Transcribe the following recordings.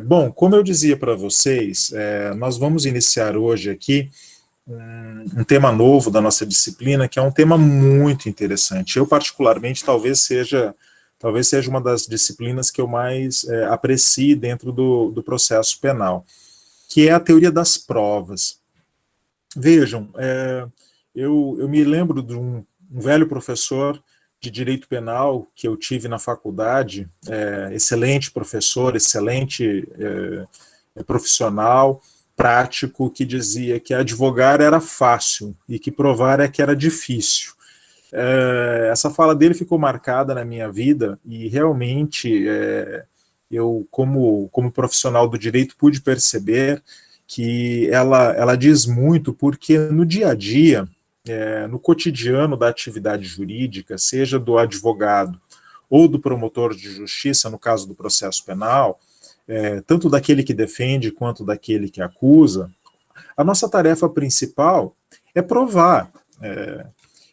Bom, como eu dizia para vocês, nós vamos iniciar hoje aqui um tema novo da nossa disciplina, que é um tema muito interessante. Eu, particularmente, talvez seja uma das disciplinas que eu mais aprecie dentro do processo penal, que é a teoria das provas. Vejam, eu me lembro de um velho professor de direito penal que eu tive na faculdade, excelente professor, excelente profissional, prático, que dizia que advogar era fácil e que provar é que era difícil. Essa fala dele ficou marcada na minha vida e realmente eu, como profissional do direito, pude perceber que ela diz muito, porque no dia a dia, no cotidiano da atividade jurídica, seja do advogado ou do promotor de justiça, no caso do processo penal, tanto daquele que defende quanto daquele que acusa, a nossa tarefa principal é provar.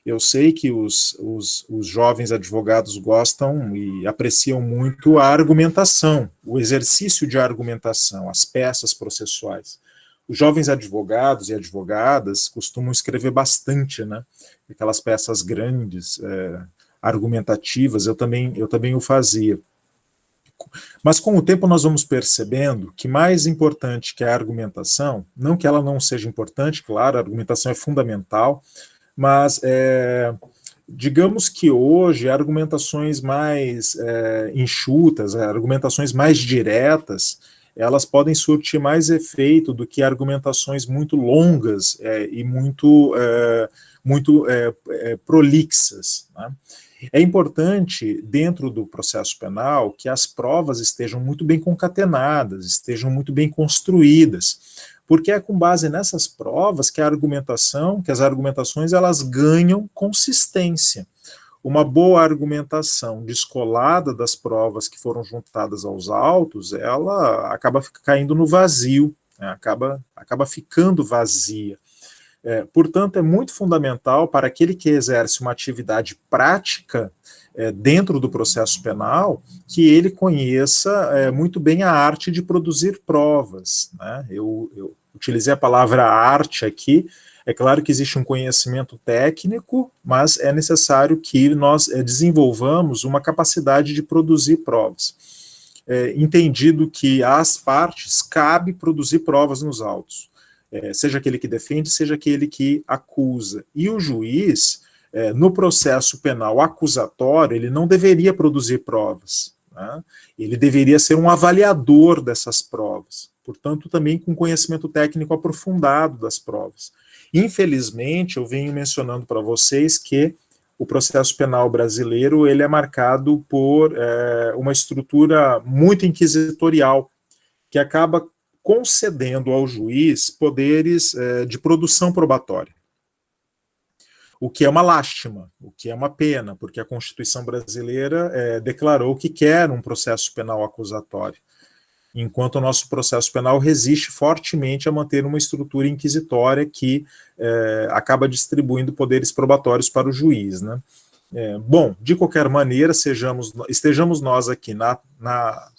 Eu sei que os jovens advogados gostam e apreciam muito a argumentação, o exercício de argumentação, as peças processuais. Os jovens advogados e advogadas costumam escrever bastante, né? Aquelas peças grandes, argumentativas, eu também o fazia. Mas com o tempo nós vamos percebendo que mais importante que a argumentação, não que ela não seja importante, claro, a argumentação é fundamental, mas digamos que hoje argumentações mais enxutas, argumentações mais diretas, elas podem surtir mais efeito do que argumentações muito longas e muito prolixas, né? É importante, dentro do processo penal, que as provas estejam muito bem concatenadas, estejam muito bem construídas, porque é com base nessas provas que as argumentações, elas ganham consistência. Uma boa argumentação descolada das provas que foram juntadas aos autos, ela acaba caindo no vazio, né? acaba ficando vazia. Portanto, é muito fundamental para aquele que exerce uma atividade prática dentro do processo penal, que ele conheça muito bem a arte de produzir provas, né? Eu utilizei a palavra arte aqui. É claro que existe um conhecimento técnico, mas é necessário que nós desenvolvamos uma capacidade de produzir provas. Entendido que às partes cabe produzir provas nos autos, seja aquele que defende, seja aquele que acusa. E o juiz, no processo penal acusatório, ele não deveria produzir provas, né? Ele deveria ser um avaliador dessas provas, portanto, também com conhecimento técnico aprofundado das provas. Infelizmente, eu venho mencionando para vocês que o processo penal brasileiro ele é marcado por uma estrutura muito inquisitorial, que acaba concedendo ao juiz poderes de produção probatória. O que é uma lástima, o que é uma pena, porque a Constituição brasileira declarou que quer um processo penal acusatório, enquanto o nosso processo penal resiste fortemente a manter uma estrutura inquisitória que acaba distribuindo poderes probatórios para o juiz, né? Bom, de qualquer maneira, estejamos nós aqui na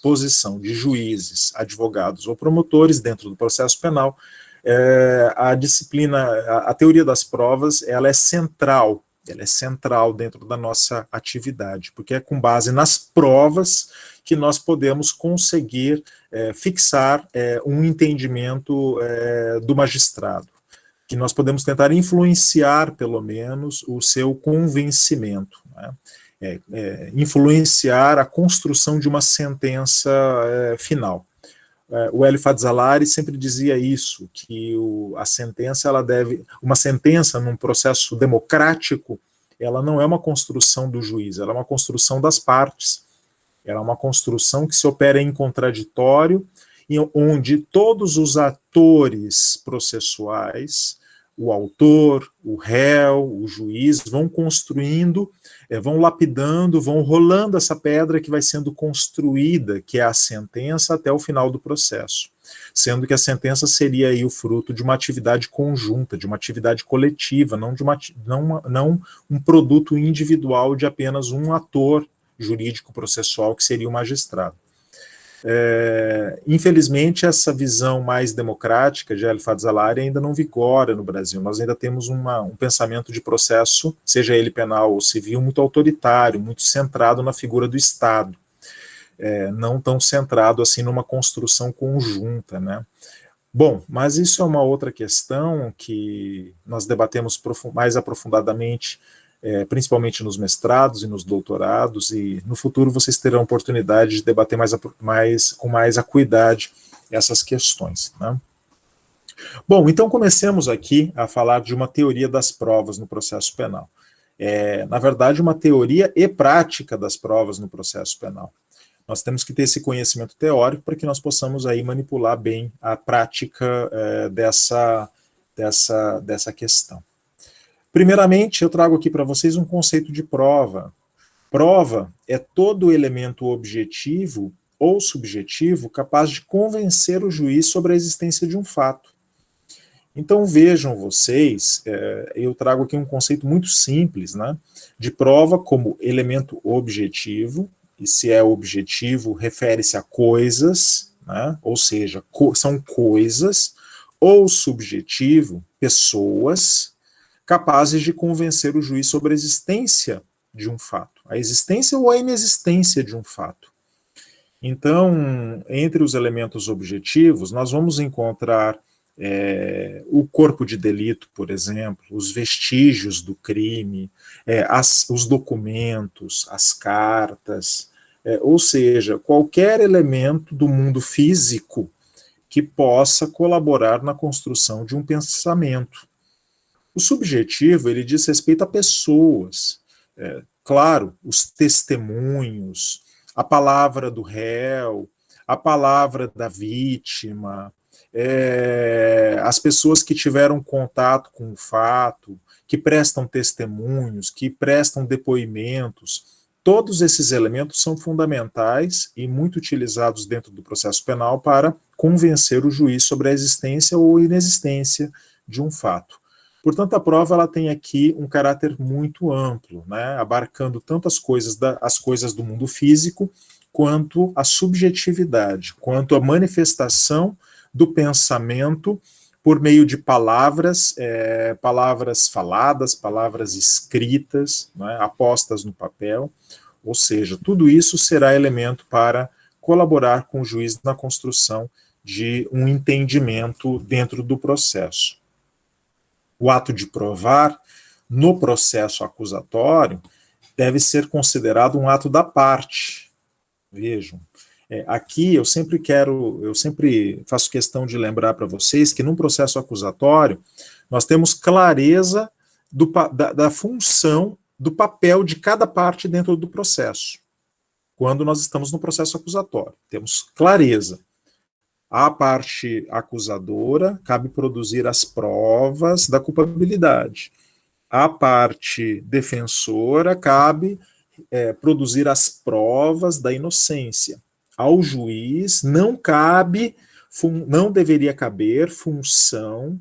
posição de juízes, advogados ou promotores dentro do processo penal, a disciplina, a teoria das provas, ela é central dentro da nossa atividade, porque é com base nas provas que nós podemos conseguir fixar um entendimento do magistrado, que nós podemos tentar influenciar, pelo menos, o seu convencimento, né? Influenciar a construção de uma sentença final. O Hélio Fadzalari sempre dizia isso, que uma sentença num processo democrático, ela não é uma construção do juiz, ela é uma construção das partes, ela é uma construção que se opera em contraditório, onde todos os atores processuais, o autor, o réu, o juiz, vão construindo, vão lapidando, vão rolando essa pedra que vai sendo construída, que é a sentença, até o final do processo. Sendo que a sentença seria aí o fruto de uma atividade conjunta, de uma atividade coletiva, não um produto individual de apenas um ator jurídico processual, que seria o magistrado. Infelizmente, essa visão mais democrática de Ali Fadzalari ainda não vigora no Brasil. Nós ainda temos um pensamento de processo, seja ele penal ou civil, muito autoritário, muito centrado na figura do Estado, não tão centrado assim numa construção conjunta, né? Bom, mas isso é uma outra questão que nós debatemos mais aprofundadamente, principalmente nos mestrados e nos doutorados, e no futuro vocês terão oportunidade de debater com mais acuidade essas questões, né? Bom, então comecemos aqui a falar de uma teoria das provas no processo penal. Na verdade, uma teoria e prática das provas no processo penal. Nós temos que ter esse conhecimento teórico para que nós possamos aí manipular bem a prática dessa questão. Primeiramente, eu trago aqui para vocês um conceito de prova. Prova é todo elemento objetivo ou subjetivo capaz de convencer o juiz sobre a existência de um fato. Então vejam vocês, eu trago aqui um conceito muito simples, né, de prova como elemento objetivo, e se é objetivo, refere-se a coisas, né, ou seja, são coisas, ou subjetivo, pessoas, capazes de convencer o juiz sobre a existência de um fato, a existência ou a inexistência de um fato. Então, entre os elementos objetivos, nós vamos encontrar o corpo de delito, por exemplo, os vestígios do crime, os documentos, as cartas, ou seja, qualquer elemento do mundo físico que possa colaborar na construção de um pensamento. O subjetivo, ele diz respeito a pessoas, claro, os testemunhos, a palavra do réu, a palavra da vítima, as pessoas que tiveram contato com o fato, que prestam testemunhos, que prestam depoimentos, todos esses elementos são fundamentais e muito utilizados dentro do processo penal para convencer o juiz sobre a existência ou inexistência de um fato. Portanto, a prova ela tem aqui um caráter muito amplo, né, abarcando tanto as coisas do mundo físico, quanto a subjetividade, quanto a manifestação do pensamento por meio de palavras, palavras faladas, palavras escritas, né, apostas no papel, ou seja, tudo isso será elemento para colaborar com o juiz na construção de um entendimento dentro do processo. O ato de provar, no processo acusatório, deve ser considerado um ato da parte. Vejam, aqui eu sempre faço questão de lembrar para vocês que num processo acusatório nós temos clareza da função, do papel de cada parte dentro do processo. Quando nós estamos no processo acusatório, temos clareza. À parte acusadora cabe produzir as provas da culpabilidade. À parte defensora cabe produzir as provas da inocência. Ao juiz não deveria caber função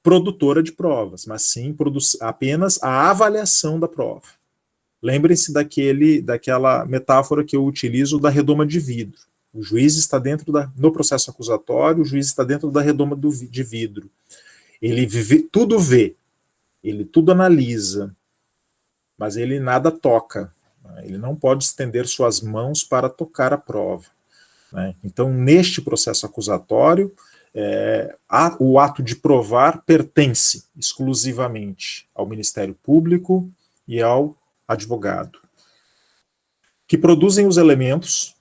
produtora de provas, mas sim apenas a avaliação da prova. Lembrem-se daquela metáfora que eu utilizo da redoma de vidro. O juiz está no processo acusatório, o juiz está dentro da redoma de vidro. Ele tudo vê, ele tudo analisa, mas ele nada toca. Ele não pode estender suas mãos para tocar a prova. Então, neste processo acusatório, o ato de provar pertence exclusivamente ao Ministério Público e ao advogado, que produzem os elementos,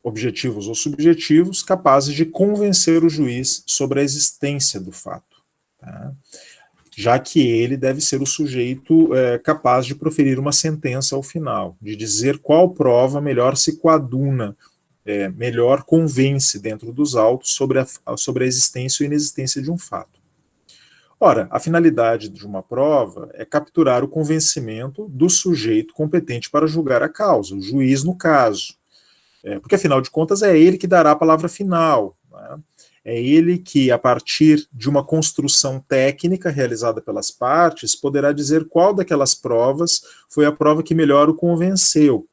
objetivos ou subjetivos, capazes de convencer o juiz sobre a existência do fato, tá? Já que ele deve ser o sujeito capaz de proferir uma sentença ao final, de dizer qual prova melhor se coaduna, melhor convence dentro dos autos sobre a existência ou inexistência de um fato. Ora, a finalidade de uma prova é capturar o convencimento do sujeito competente para julgar a causa, o juiz no caso, porque afinal de contas é ele que dará a palavra final, né? É ele que, a partir de uma construção técnica realizada pelas partes, poderá dizer qual daquelas provas foi a prova que melhor o convenceu.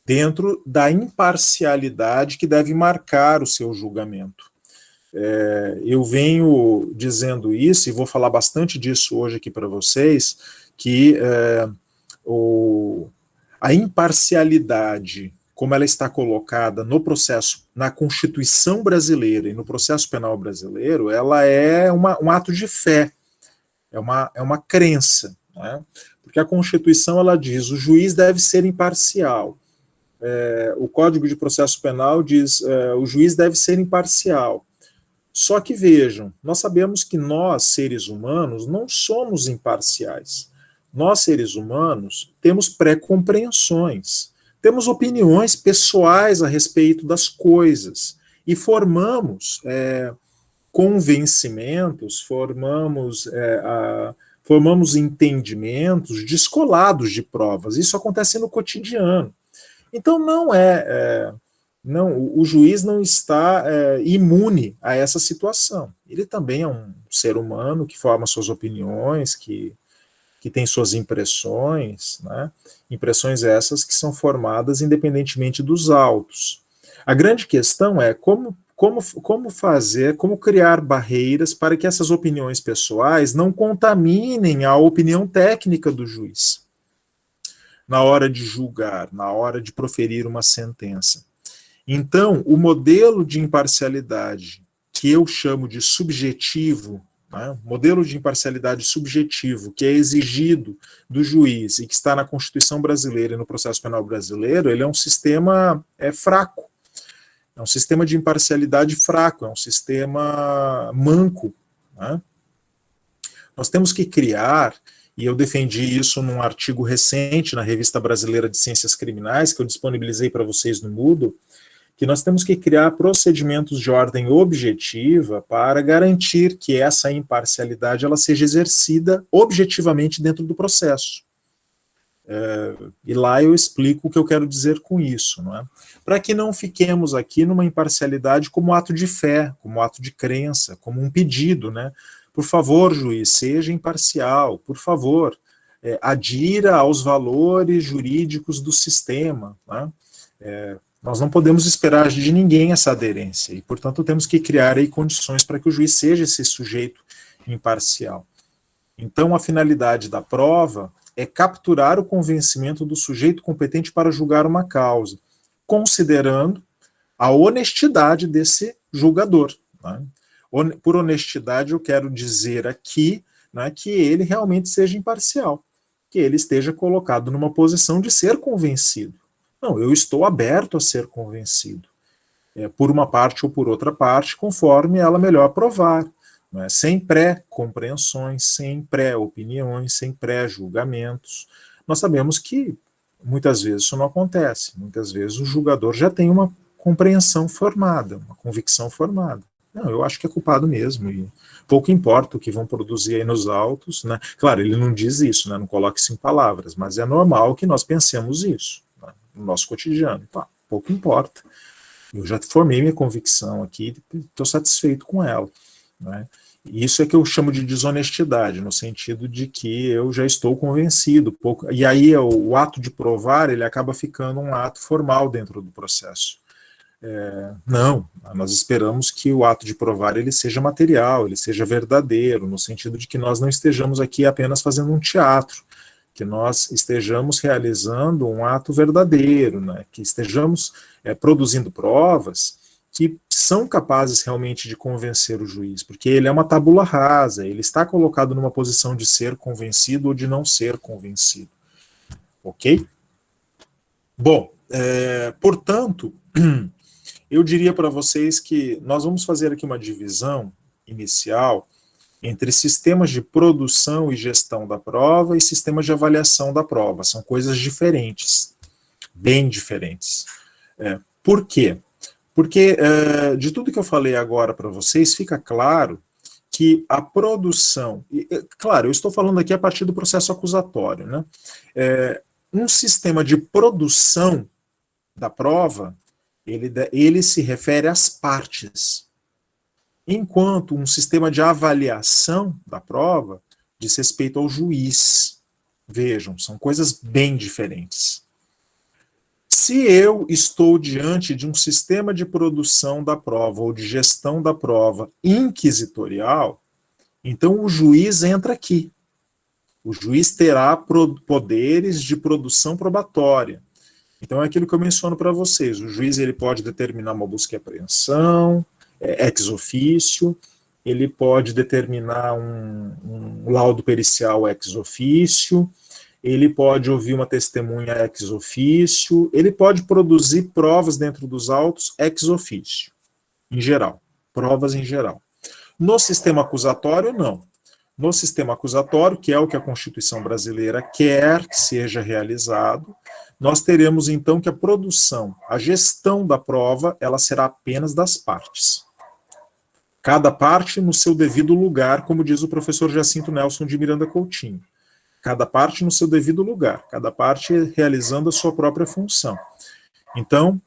dentro da imparcialidade que deve marcar o seu julgamento. Eu venho dizendo isso, e vou falar bastante disso hoje aqui para vocês, que a imparcialidade, como ela está colocada no processo, na Constituição brasileira e no processo penal brasileiro, ela é um ato de fé, é uma crença, né? Porque a Constituição, ela diz, o juiz deve ser imparcial. O Código de Processo Penal diz, o juiz deve ser imparcial. Só que vejam, nós sabemos que nós, seres humanos, não somos imparciais. Nós, seres humanos, temos pré-compreensões, temos opiniões pessoais a respeito das coisas e formamos convencimentos, formamos entendimentos descolados de provas. Isso acontece no cotidiano. Então o juiz não está imune a essa situação. Ele também é um ser humano que forma suas opiniões, que tem suas impressões, né? Impressões essas que são formadas independentemente dos autos. A grande questão é como criar barreiras para que essas opiniões pessoais não contaminem a opinião técnica do juiz na hora de julgar, na hora de proferir uma sentença. Então, o modelo de imparcialidade que eu chamo de subjetivo, né, modelo de imparcialidade subjetivo que é exigido do juiz e que está na Constituição brasileira e no processo penal brasileiro, ele é um sistema fraco, é um sistema de imparcialidade fraco, é um sistema manco, né? Nós temos que criar, e eu defendi isso num artigo recente na Revista Brasileira de Ciências Criminais, que eu disponibilizei para vocês no Moodle, que nós temos que criar procedimentos de ordem objetiva para garantir que essa imparcialidade ela seja exercida objetivamente dentro do processo. E lá eu explico o que eu quero dizer com isso, não é? Para que não fiquemos aqui numa imparcialidade como ato de fé, como ato de crença, como um pedido, né? Por favor, juiz, seja imparcial, por favor, adira aos valores jurídicos do sistema, né? Nós não podemos esperar de ninguém essa aderência, e, portanto, temos que criar aí condições para que o juiz seja esse sujeito imparcial. Então, a finalidade da prova é capturar o convencimento do sujeito competente para julgar uma causa, considerando a honestidade desse julgador, né? Por honestidade, eu quero dizer aqui, né, que ele realmente seja imparcial, que ele esteja colocado numa posição de ser convencido. Não, eu estou aberto a ser convencido, por uma parte ou por outra parte, conforme ela melhor provar, né, sem pré-compreensões, sem pré-opiniões, sem pré-julgamentos. Nós sabemos que muitas vezes isso não acontece, muitas vezes o julgador já tem uma compreensão formada, uma convicção formada. Não, eu acho que é culpado mesmo, e pouco importa o que vão produzir aí nos autos, né? Claro, ele não diz isso, né? Não coloca isso em palavras, mas é normal que nós pensemos isso, né, no nosso cotidiano. Tá, pouco importa. Eu já formei minha convicção aqui, estou satisfeito com ela, né? Isso é que eu chamo de desonestidade, no sentido de que eu já estou convencido. E aí o ato de provar, ele acaba ficando um ato formal dentro do processo. Não, nós esperamos que o ato de provar ele seja material, ele seja verdadeiro, no sentido de que nós não estejamos aqui apenas fazendo um teatro, que nós estejamos realizando um ato verdadeiro, né? Que estejamos produzindo provas que são capazes realmente de convencer o juiz, porque ele é uma tabula rasa, ele está colocado numa posição de ser convencido ou de não ser convencido. Ok? Bom, portanto, eu diria para vocês que nós vamos fazer aqui uma divisão inicial entre sistemas de produção e gestão da prova e sistemas de avaliação da prova. São coisas diferentes, bem diferentes. Por quê? Porque de tudo que eu falei agora para vocês, fica claro que a produção, claro, eu estou falando aqui a partir do processo acusatório, né? Um sistema de produção da prova, ele se refere às partes, enquanto um sistema de avaliação da prova diz respeito ao juiz. Vejam, são coisas bem diferentes. Se eu estou diante de um sistema de produção da prova ou de gestão da prova inquisitorial, então o juiz entra aqui. O juiz terá poderes de produção probatória. Então é aquilo que eu menciono para vocês. O juiz ele pode determinar uma busca e apreensão, ex officio, ele pode determinar um laudo pericial ex officio, ele pode ouvir uma testemunha ex officio, ele pode produzir provas dentro dos autos ex officio, em geral, provas em geral. No sistema acusatório, não. No sistema acusatório, que é o que a Constituição brasileira quer que seja realizado, nós teremos então que a produção, a gestão da prova, ela será apenas das partes. Cada parte no seu devido lugar, como diz o professor Jacinto Nelson de Miranda Coutinho. Cada parte no seu devido lugar, cada parte realizando a sua própria função. Então,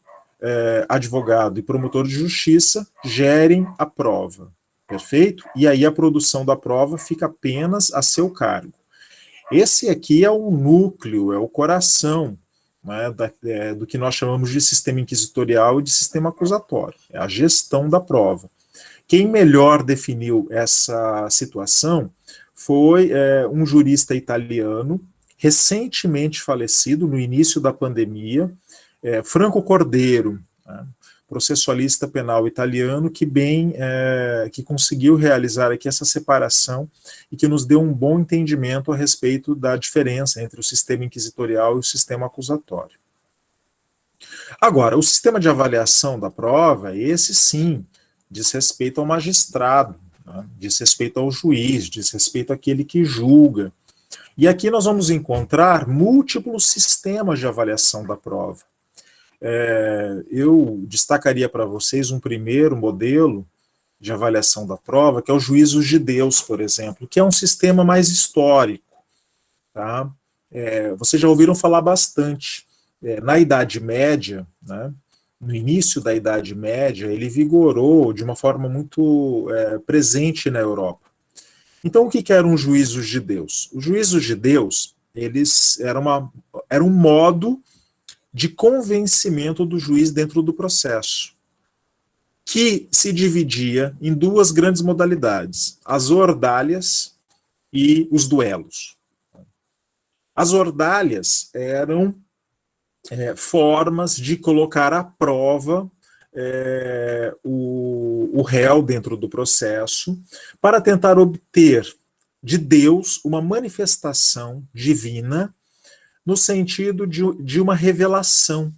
advogado e promotor de justiça gerem a prova, perfeito? E aí a produção da prova fica apenas a seu cargo. Esse aqui é o núcleo, é o coração, né, do que nós chamamos de sistema inquisitorial e de sistema acusatório, é a gestão da prova. Quem melhor definiu essa situação foi um jurista italiano, recentemente falecido, no início da pandemia, Franco Cordeiro, né, processualista penal italiano, que conseguiu realizar aqui essa separação e que nos deu um bom entendimento a respeito da diferença entre o sistema inquisitorial e o sistema acusatório. Agora, o sistema de avaliação da prova, esse sim, diz respeito ao magistrado, né, diz respeito ao juiz, diz respeito àquele que julga. E aqui nós vamos encontrar múltiplos sistemas de avaliação da prova. Eu destacaria para vocês um primeiro modelo de avaliação da prova, que é o juízo de Deus, por exemplo, que é um sistema mais histórico. Tá? Vocês já ouviram falar bastante. Na Idade Média, né, no início da Idade Média, ele vigorou de uma forma muito presente na Europa. Então, o que eram os juízos de Deus? Os juízos de Deus, eles eram um modo de convencimento do juiz dentro do processo, que se dividia em duas grandes modalidades, as ordalhas e os duelos. As ordalhas eram formas de colocar à prova o réu dentro do processo, para tentar obter de Deus uma manifestação divina, no sentido de uma revelação.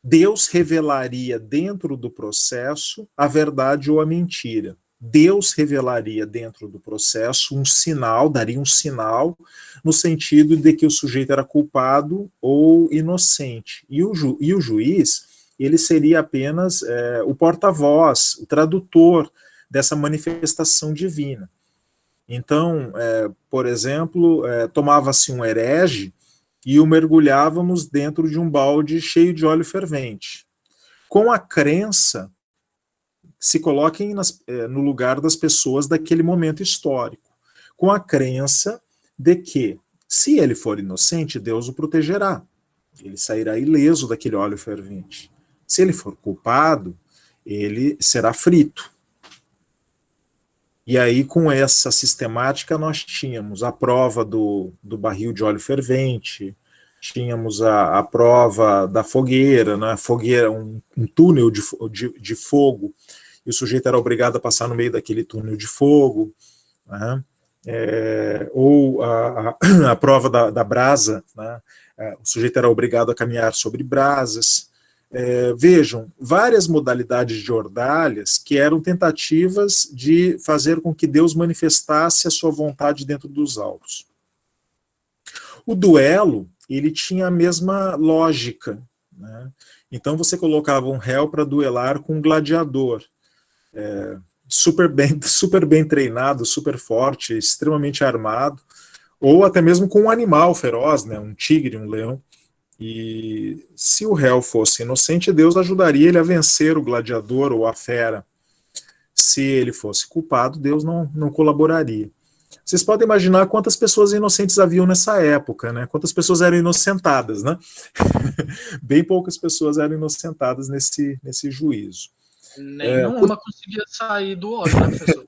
Deus revelaria dentro do processo a verdade ou a mentira. Deus revelaria dentro do processo um sinal, daria um sinal, no sentido de que o sujeito era culpado ou inocente. E o juiz, ele seria apenas o porta-voz, o tradutor dessa manifestação divina. Então, por exemplo, tomava-se um herege e o mergulhávamos dentro de um balde cheio de óleo fervente. Com a crença, se coloquem no lugar das pessoas daquele momento histórico, com a crença de que, se ele for inocente, Deus o protegerá. Ele sairá ileso daquele óleo fervente. Se ele for culpado, ele será frito. E aí, com essa sistemática, nós tínhamos a prova do barril de óleo fervente, tínhamos a prova da fogueira, né? Fogueira, um túnel de fogo, e o sujeito era obrigado a passar no meio daquele túnel de fogo, né? Ou a prova da brasa, né? O sujeito era obrigado a caminhar sobre brasas. Vejam, várias modalidades de ordalhas que eram tentativas de fazer com que Deus manifestasse a sua vontade dentro dos autos. O duelo, ele tinha a mesma lógica, né? Então você colocava um réu para duelar com um gladiador, super bem treinado, super forte, extremamente armado, ou até mesmo com um animal feroz, né? Um tigre, um leão. E se o réu fosse inocente, Deus ajudaria ele a vencer o gladiador ou a fera. Se ele fosse culpado, Deus não colaboraria. Vocês podem imaginar quantas pessoas inocentes haviam nessa época, né? Quantas pessoas eram inocentadas, né? Bem poucas pessoas eram inocentadas nesse juízo. Nenhuma conseguia sair do ódio, né, professor?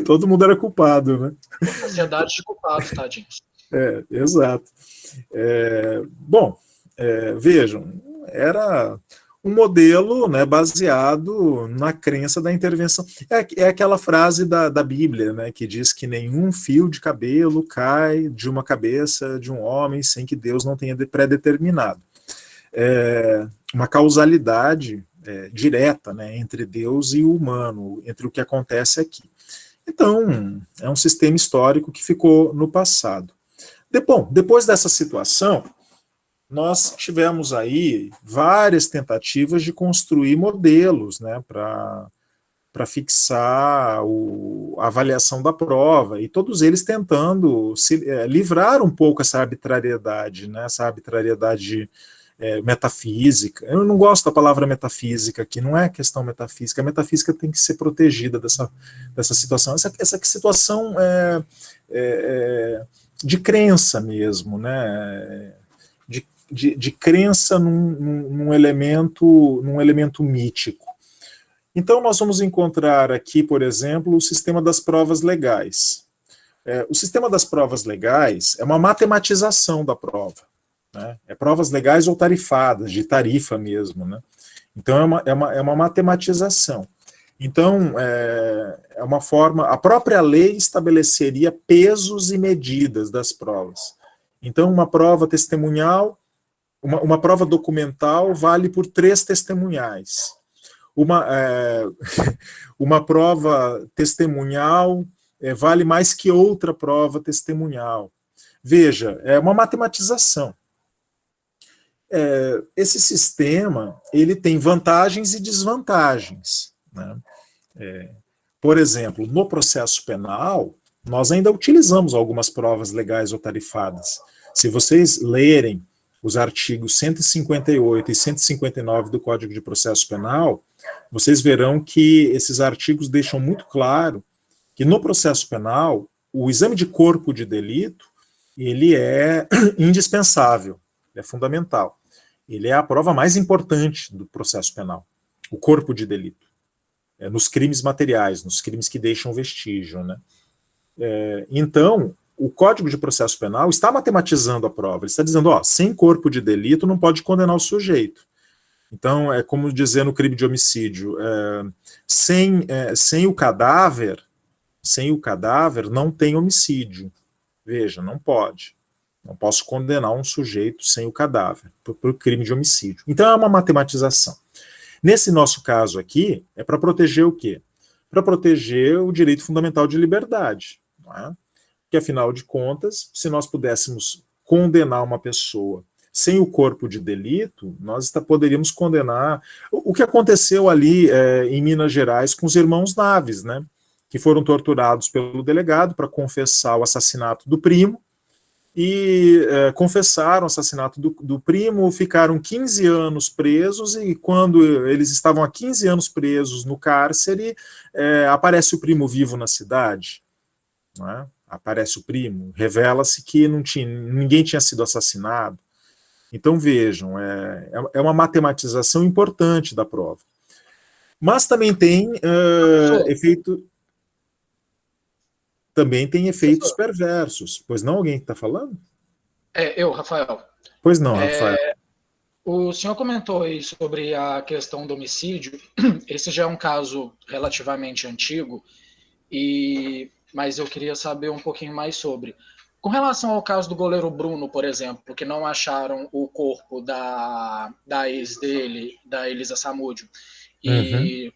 Todo mundo era culpado, né? Uma sociedade de culpados, tadinhos. Exato. Bom, vejam, era um modelo, né, baseado na crença da intervenção. É aquela frase da Bíblia, né, que diz que nenhum fio de cabelo cai de uma cabeça de um homem sem que Deus não tenha predeterminado. Uma causalidade direta, né, entre Deus e o humano, entre o que acontece aqui. Então, é um sistema histórico que ficou no passado. Bom, depois dessa situação, nós tivemos aí várias tentativas de construir modelos, né, para fixar a avaliação da prova, e todos eles tentando livrar um pouco essa arbitrariedade, né, essa arbitrariedade metafísica. Eu não gosto da palavra metafísica aqui, não é questão metafísica, a metafísica tem que ser protegida dessa situação. Essa situação de crença mesmo, né, de crença num elemento mítico. Então, nós vamos encontrar aqui, por exemplo, o sistema das provas legais. O sistema das provas legais é uma matematização da prova, né? Provas legais ou tarifadas, de tarifa mesmo, né? Então, é uma matematização. Então, é uma forma, a própria lei estabeleceria pesos e medidas das provas. Então, uma prova testemunhal, uma prova documental vale por 3 testemunhais. Uma prova testemunhal vale mais que outra prova testemunhal. Veja, é uma matematização. Esse sistema ele tem vantagens e desvantagens, né? Por exemplo, no processo penal, nós ainda utilizamos algumas provas legais ou tarifadas. Se vocês lerem os artigos 158 e 159 do Código de Processo Penal, vocês verão que esses artigos deixam muito claro que no processo penal, o exame de corpo de delito, ele é indispensável, é fundamental. Ele é a prova mais importante do processo penal, o corpo de delito, nos crimes materiais, nos crimes que deixam vestígio, né? Então, o Código de Processo Penal está matematizando a prova, ele está dizendo, sem corpo de delito não pode condenar o sujeito. Então, é como dizer no crime de homicídio, sem o cadáver não tem homicídio. Veja, não pode. Não posso condenar um sujeito sem o cadáver por crime de homicídio. Então, é uma matematização. Nesse nosso caso aqui, é para proteger o quê? Para proteger o direito fundamental de liberdade, não é? Porque, afinal de contas, se nós pudéssemos condenar uma pessoa sem o corpo de delito, nós poderíamos condenar o que aconteceu ali em Minas Gerais com os irmãos Naves, né, que foram torturados pelo delegado para confessar o assassinato do primo, e confessaram o assassinato do primo, ficaram 15 anos presos, e quando eles estavam há 15 anos presos no cárcere, aparece o primo vivo na cidade, não é? Aparece o primo, revela-se que ninguém tinha sido assassinado. Então, vejam, é uma matematização importante da prova. Mas também tem efeito... Também tem efeitos perversos. Pois não, alguém está falando? Eu, Rafael. Pois não, Rafael. O senhor comentou aí sobre a questão do homicídio. Esse já é um caso relativamente antigo, mas eu queria saber um pouquinho mais sobre. Com relação ao caso do goleiro Bruno, por exemplo, que não acharam o corpo da ex dele, da Elisa Samúdio, e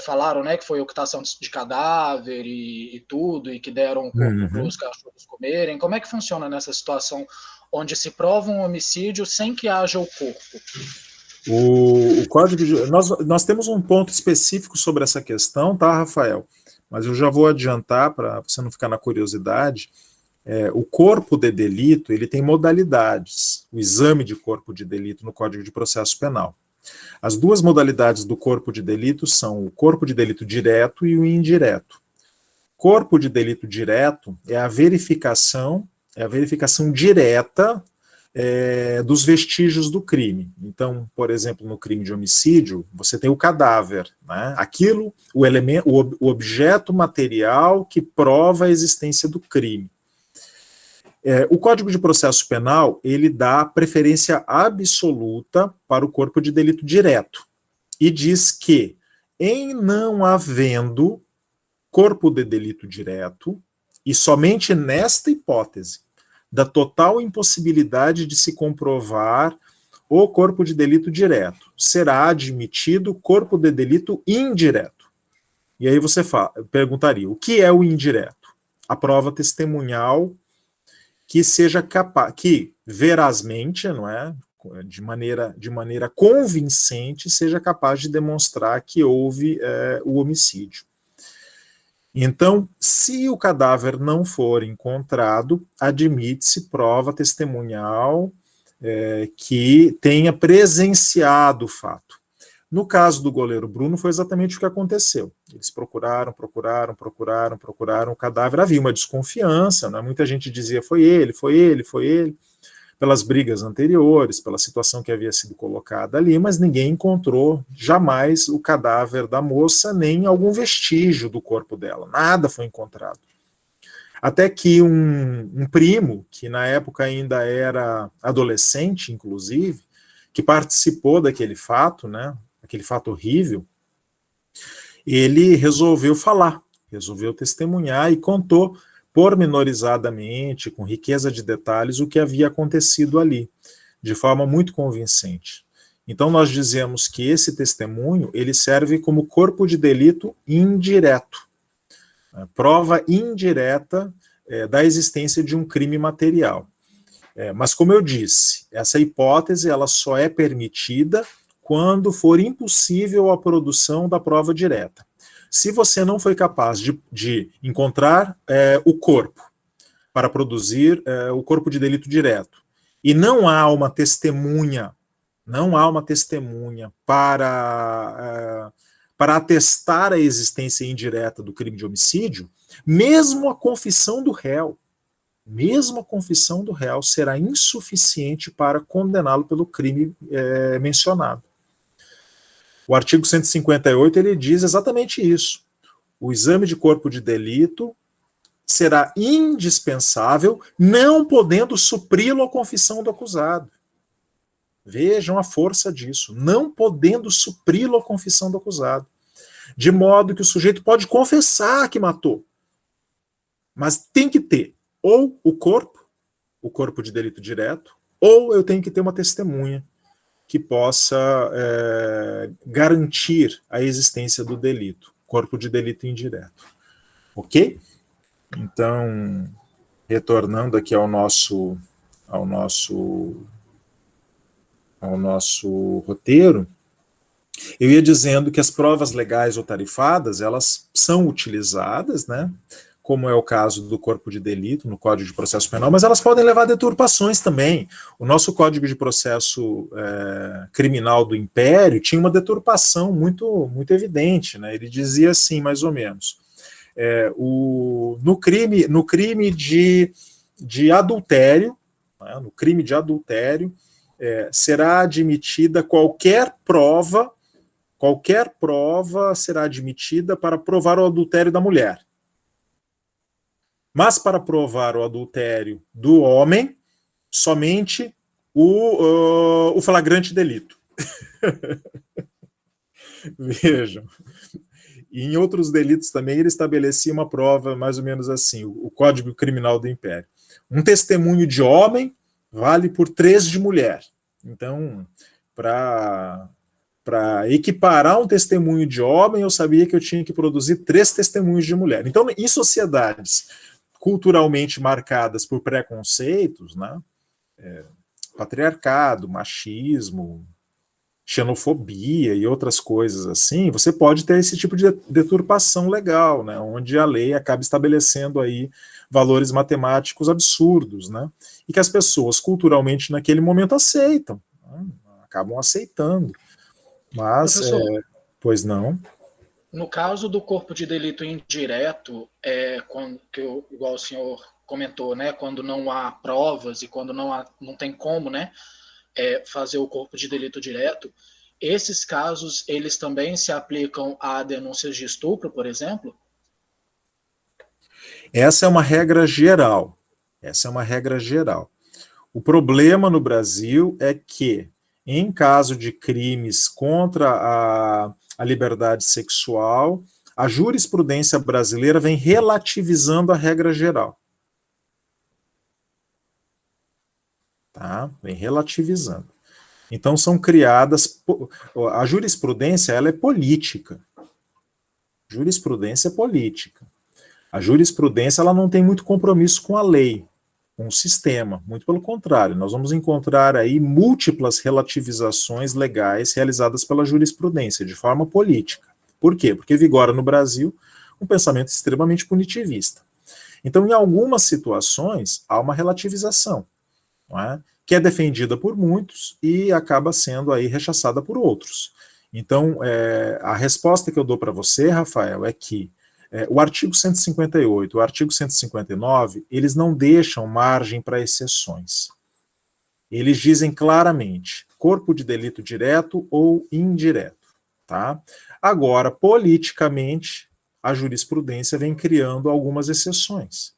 falaram, né, que foi ocultação de cadáver e tudo, e que deram o corpo para os cachorros comerem. Como é que funciona nessa situação onde se prova um homicídio sem que haja o corpo? O código de... Nós temos um ponto específico sobre essa questão, tá, Rafael? Mas eu já vou adiantar para você não ficar na curiosidade. O corpo de delito, ele tem modalidades. O exame de corpo de delito no Código de Processo Penal. As duas modalidades do corpo de delito são o corpo de delito direto e o indireto. Corpo de delito direto é a verificação direta dos vestígios do crime. Então, por exemplo, no crime de homicídio, você tem o cadáver, né? Aquilo, o elemento, o objeto material que prova a existência do crime. O Código de Processo Penal, ele dá preferência absoluta para o corpo de delito direto e diz que, em não havendo corpo de delito direto, e somente nesta hipótese da total impossibilidade de se comprovar o corpo de delito direto, será admitido corpo de delito indireto. E aí você perguntaria, o que é o indireto? A prova testemunhal que seja capaz, que verazmente, não é, de maneira convincente, seja capaz de demonstrar que houve o homicídio. Então, se o cadáver não for encontrado, admite-se prova testemunhal que tenha presenciado o fato. No caso do goleiro Bruno, foi exatamente o que aconteceu. Eles procuraram o cadáver. Havia uma desconfiança, né? Muita gente dizia foi ele, pelas brigas anteriores, pela situação que havia sido colocada ali, mas ninguém encontrou jamais o cadáver da moça, nem algum vestígio do corpo dela. Nada foi encontrado. Até que um primo, que na época ainda era adolescente, inclusive, que participou daquele fato, né, aquele fato horrível, ele resolveu falar, resolveu testemunhar e contou pormenorizadamente, com riqueza de detalhes, o que havia acontecido ali, de forma muito convincente. Então nós dizemos que esse testemunho, ele serve como corpo de delito indireto, prova indireta da existência de um crime material. Mas como eu disse, essa hipótese ela só é permitida quando for impossível a produção da prova direta. Se você não foi capaz de encontrar o corpo para produzir o corpo de delito direto, e não há uma testemunha para atestar a existência indireta do crime de homicídio, mesmo a confissão do réu será insuficiente para condená-lo pelo crime mencionado. O artigo 158 ele diz exatamente isso. O exame de corpo de delito será indispensável, não podendo supri-lo a confissão do acusado. Vejam a força disso, não podendo supri-lo a confissão do acusado. De modo que o sujeito pode confessar que matou, mas tem que ter ou o corpo de delito direto, ou eu tenho que ter uma testemunha que possa garantir a existência do delito, corpo de delito indireto. Ok? Então, retornando aqui ao nosso roteiro, eu ia dizendo que as provas legais ou tarifadas, elas são utilizadas, né, como é o caso do corpo de delito no Código de Processo Penal, mas elas podem levar a deturpações também. O nosso Código de Processo Criminal do Império tinha uma deturpação muito evidente, né? Ele dizia assim, mais ou menos, no crime de adultério, né, no crime de adultério, será admitida qualquer prova será admitida para provar o adultério da mulher. Mas para provar o adultério do homem, somente o flagrante delito. Vejam. E em outros delitos também ele estabelecia uma prova mais ou menos assim, o Código Criminal do Império. Um testemunho de homem vale por 3 de mulher. Então, para equiparar um testemunho de homem, eu sabia que eu tinha que produzir 3 testemunhos de mulher. Então, em sociedades culturalmente marcadas por preconceitos, né, patriarcado, machismo, xenofobia e outras coisas assim, você pode ter esse tipo de deturpação legal, né, onde a lei acaba estabelecendo aí valores matemáticos absurdos, né, e que as pessoas culturalmente naquele momento aceitam, né, acabam aceitando. Mas, Professor, pois não. No caso do corpo de delito indireto, igual o senhor comentou, né, quando não há provas e quando não tem como, né, fazer o corpo de delito direto, esses casos, eles também se aplicam a denúncias de estupro, por exemplo? Essa é uma regra geral. Essa é uma regra geral. O problema no Brasil é que, em caso de crimes contra a liberdade sexual, a jurisprudência brasileira vem relativizando a regra geral. Tá? Vem relativizando. Então são criadas, a jurisprudência ela é política. Jurisprudência é política. A jurisprudência ela não tem muito compromisso com a lei, com o sistema. Muito pelo contrário, nós vamos encontrar aí múltiplas relativizações legais realizadas pela jurisprudência, de forma política. Por quê? Porque vigora no Brasil um pensamento extremamente punitivista. Então, em algumas situações, há uma relativização, não é? Que é defendida por muitos e acaba sendo aí rechaçada por outros. Então, a resposta que eu dou para você, Rafael, é que o artigo 158, o artigo 159, eles não deixam margem para exceções. Eles dizem claramente, corpo de delito direto ou indireto. Tá? Agora, politicamente, a jurisprudência vem criando algumas exceções.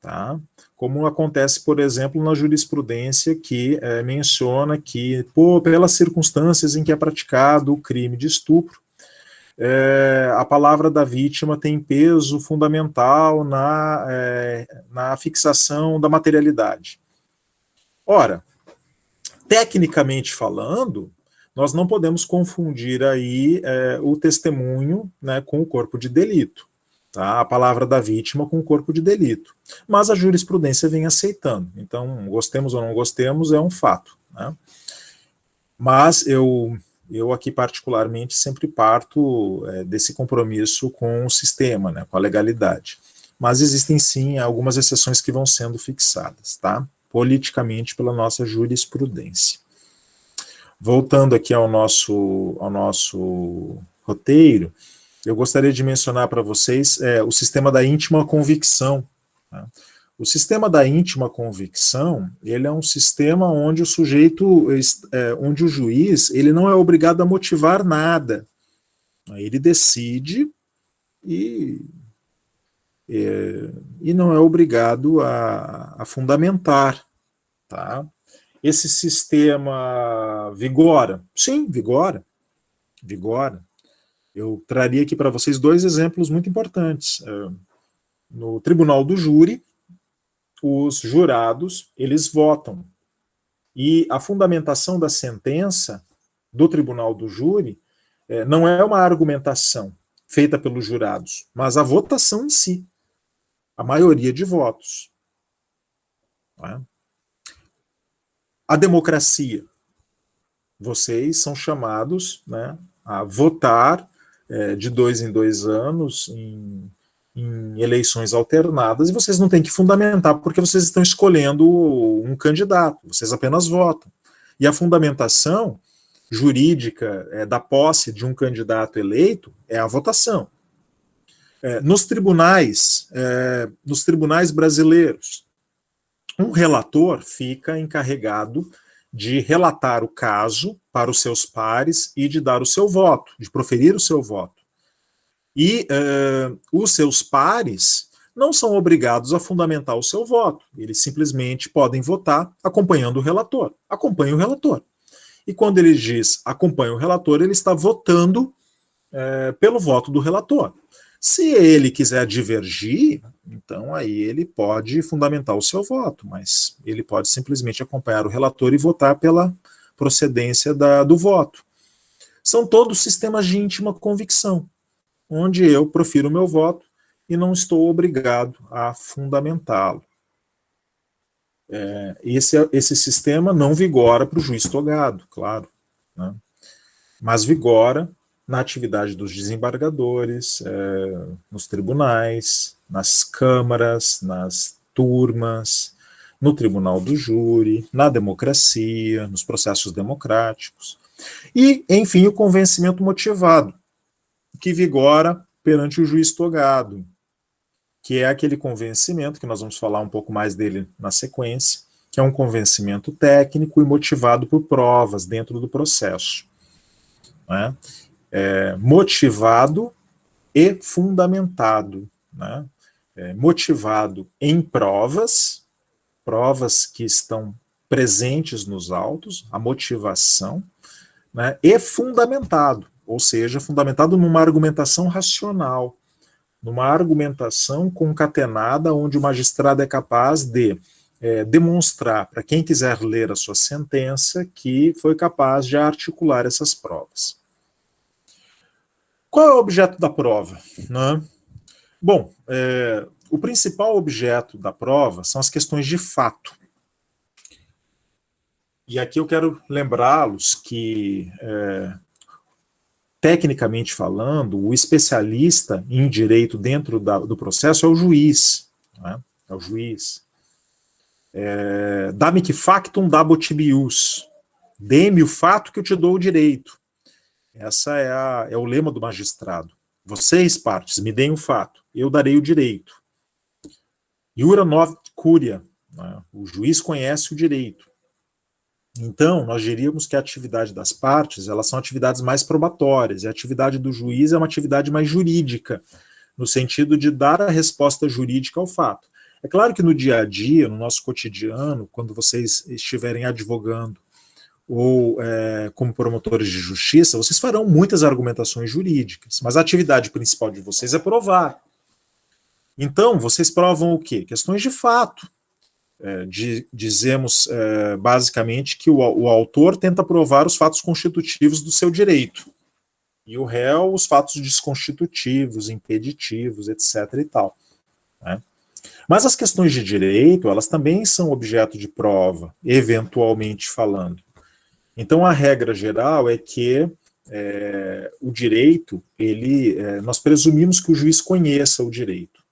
Tá? Como acontece, por exemplo, na jurisprudência que menciona que, pelas circunstâncias em que é praticado o crime de estupro, a palavra da vítima tem peso fundamental na fixação da materialidade. Ora, tecnicamente falando, nós não podemos confundir aí o testemunho, né, com o corpo de delito. Tá? A palavra da vítima com o corpo de delito. Mas a jurisprudência vem aceitando. Então, gostemos ou não gostemos, é um fato. Né? Mas eu aqui particularmente sempre parto desse compromisso com o sistema, né, com a legalidade. Mas existem sim algumas exceções que vão sendo fixadas, tá? Politicamente pela nossa jurisprudência. Voltando aqui ao nosso roteiro, eu gostaria de mencionar para vocês o sistema da íntima convicção. Tá? O sistema da íntima convicção, ele é um sistema onde o sujeito, onde o juiz, ele não é obrigado a motivar nada. Ele decide e não é obrigado a fundamentar. Tá? Esse sistema vigora? Sim, vigora. Vigora. Eu traria aqui para vocês dois exemplos muito importantes. No tribunal do júri, os jurados, eles votam. E a fundamentação da sentença do tribunal do júri não é uma argumentação feita pelos jurados, mas a votação em si. A maioria de votos. Não é? A democracia. Vocês são chamados, né, a votar de 2 em 2 anos em eleições alternadas, e vocês não têm que fundamentar, porque vocês estão escolhendo um candidato, vocês apenas votam. E a fundamentação jurídica da posse de um candidato eleito é a votação. Nos tribunais brasileiros, um relator fica encarregado de relatar o caso para os seus pares e de dar o seu voto, de proferir o seu voto. E os seus pares não são obrigados a fundamentar o seu voto. Eles simplesmente podem votar acompanhando o relator. Acompanha o relator. E quando ele diz acompanha o relator, ele está votando pelo voto do relator. Se ele quiser divergir, então aí ele pode fundamentar o seu voto, mas ele pode simplesmente acompanhar o relator e votar pela procedência do voto. São todos sistemas de íntima convicção, onde eu profiro o meu voto e não estou obrigado a fundamentá-lo. Esse sistema não vigora para o juiz togado, claro, né? Mas vigora na atividade dos desembargadores, nos tribunais, nas câmaras, nas turmas, no tribunal do júri, na democracia, nos processos democráticos. E, enfim, o convencimento motivado, que vigora perante o juiz togado, que é aquele convencimento, que nós vamos falar um pouco mais dele na sequência, que é um convencimento técnico e motivado por provas dentro do processo. Né? Motivado e fundamentado. Né? Motivado em provas que estão presentes nos autos, a motivação, né? E fundamentado, ou seja, fundamentado numa argumentação racional, numa argumentação concatenada, onde o magistrado é capaz de demonstrar para quem quiser ler a sua sentença que foi capaz de articular essas provas. Qual é o objeto da prova? Né? Bom, o principal objeto da prova são as questões de fato. E aqui eu quero lembrá-los que, tecnicamente falando, o especialista em direito dentro do processo é o juiz. Né? É o juiz. Dá-me factum dabot ius. Dê-me o fato que eu te dou o direito. Essa é o lema do magistrado. Vocês, partes, me deem o fato, eu darei o direito. Iura nov curia. Né? O juiz conhece o direito. Então, nós diríamos que a atividade das partes, elas são atividades mais probatórias, e a atividade do juiz é uma atividade mais jurídica, no sentido de dar a resposta jurídica ao fato. É claro que no dia a dia, no nosso cotidiano, quando vocês estiverem advogando ou como promotores de justiça, vocês farão muitas argumentações jurídicas, mas a atividade principal de vocês é provar. Então, vocês provam o quê? Questões de fato. Dizemos basicamente que o autor tenta provar os fatos constitutivos do seu direito, e o réu os fatos desconstitutivos, impeditivos, etc. e tal. Né? Mas as questões de direito, elas também são objeto de prova, eventualmente falando. Então, a regra geral é que o direito, nós presumimos que o juiz conheça o direito.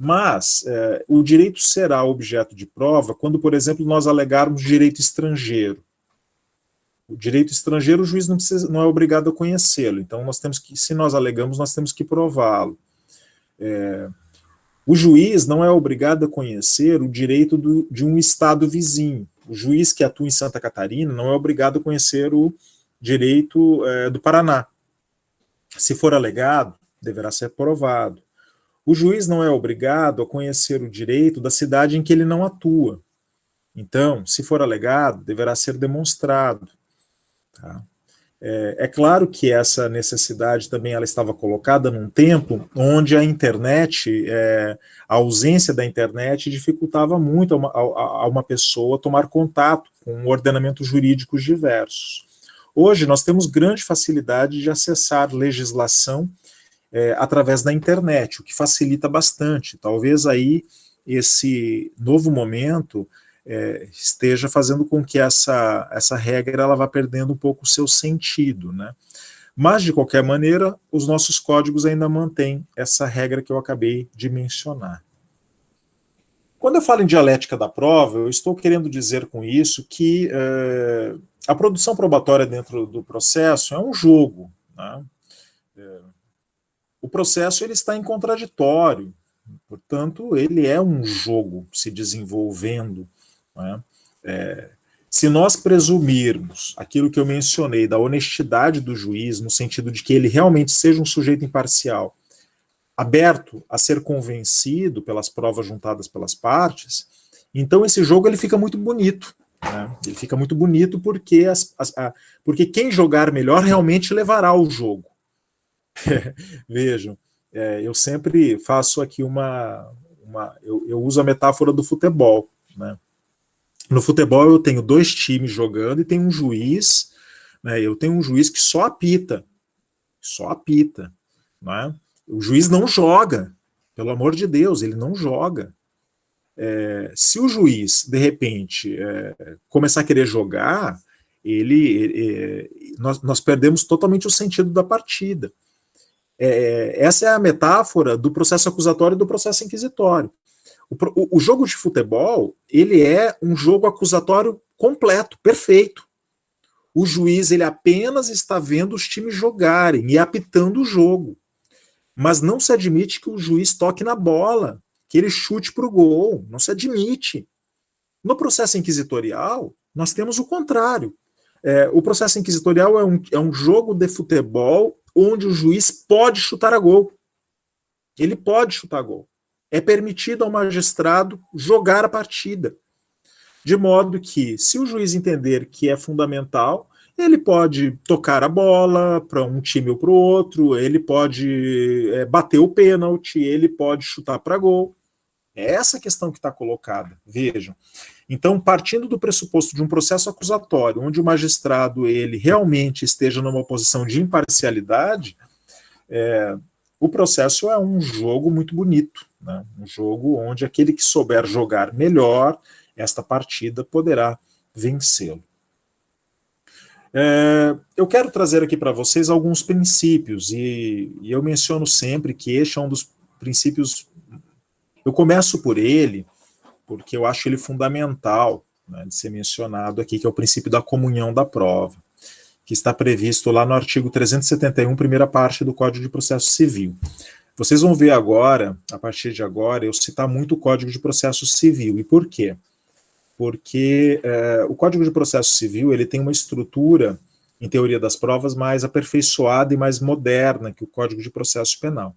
Mas o direito será objeto de prova quando, por exemplo, nós alegarmos direito estrangeiro. O direito estrangeiro, o juiz não é obrigado a conhecê-lo. Então, se nós alegamos, nós temos que prová-lo. O juiz não é obrigado a conhecer o direito de um estado vizinho. O juiz que atua em Santa Catarina não é obrigado a conhecer o direito do Paraná. Se for alegado, deverá ser provado. O juiz não é obrigado a conhecer o direito da cidade em que ele não atua. Então, se for alegado, deverá ser demonstrado. Tá? É claro que essa necessidade também ela estava colocada num tempo onde a internet, a ausência da internet dificultava muito a uma pessoa tomar contato com ordenamentos jurídicos diversos. Hoje nós temos grande facilidade de acessar legislação através da internet, o que facilita bastante. Talvez aí esse novo momento esteja fazendo com que essa regra ela vá perdendo um pouco o seu sentido, né? Mas, de qualquer maneira, os nossos códigos ainda mantêm essa regra que eu acabei de mencionar. Quando eu falo em dialética da prova, eu estou querendo dizer com isso que a produção probatória dentro do processo é um jogo, né? O processo ele está em contraditório, portanto, ele é um jogo se desenvolvendo. Né? Se nós presumirmos aquilo que eu mencionei da honestidade do juiz, no sentido de que ele realmente seja um sujeito imparcial, aberto a ser convencido pelas provas juntadas pelas partes, então esse jogo ele fica muito bonito. Né? Ele fica muito bonito porque, porque quem jogar melhor realmente levará o jogo. Vejam, eu sempre faço aqui eu uso a metáfora do futebol. Né? No futebol eu tenho dois times jogando e tem um juiz, né? Eu tenho um juiz que só apita. Né? O juiz não joga, pelo amor de Deus, ele não joga. Se o juiz, de repente, começar a querer jogar, nós perdemos totalmente o sentido da partida. Essa é a metáfora do processo acusatório e do processo inquisitório. O jogo de futebol, ele é um jogo acusatório completo, perfeito. O juiz, ele apenas está vendo os times jogarem e apitando o jogo. Mas não se admite que o juiz toque na bola, que ele chute para o gol, não se admite. No processo inquisitorial, nós temos o contrário. O processo inquisitorial é um jogo de futebol onde o juiz pode chutar a gol. Ele pode chutar a gol. É permitido ao magistrado jogar a partida. De modo que, se o juiz entender que é fundamental, ele pode tocar a bola para um time ou para o outro, ele pode bater o pênalti, ele pode chutar para gol. É essa a questão que está colocada. Vejam. Então, partindo do pressuposto de um processo acusatório, onde o magistrado ele realmente esteja numa posição de imparcialidade, o processo é um jogo muito bonito, né? Um jogo onde aquele que souber jogar melhor esta partida poderá vencê-lo. Eu quero trazer aqui para vocês alguns princípios, e eu menciono sempre que este é um dos princípios. Eu começo por ele, porque eu acho ele fundamental, né, de ser mencionado aqui, que é o princípio da comunhão da prova, que está previsto lá no artigo 371, primeira parte do Código de Processo Civil. Vocês vão ver agora, a partir de agora, eu citar muito o Código de Processo Civil. E por quê? Porque o Código de Processo Civil ele tem uma estrutura, em teoria das provas, mais aperfeiçoada e mais moderna que o Código de Processo Penal.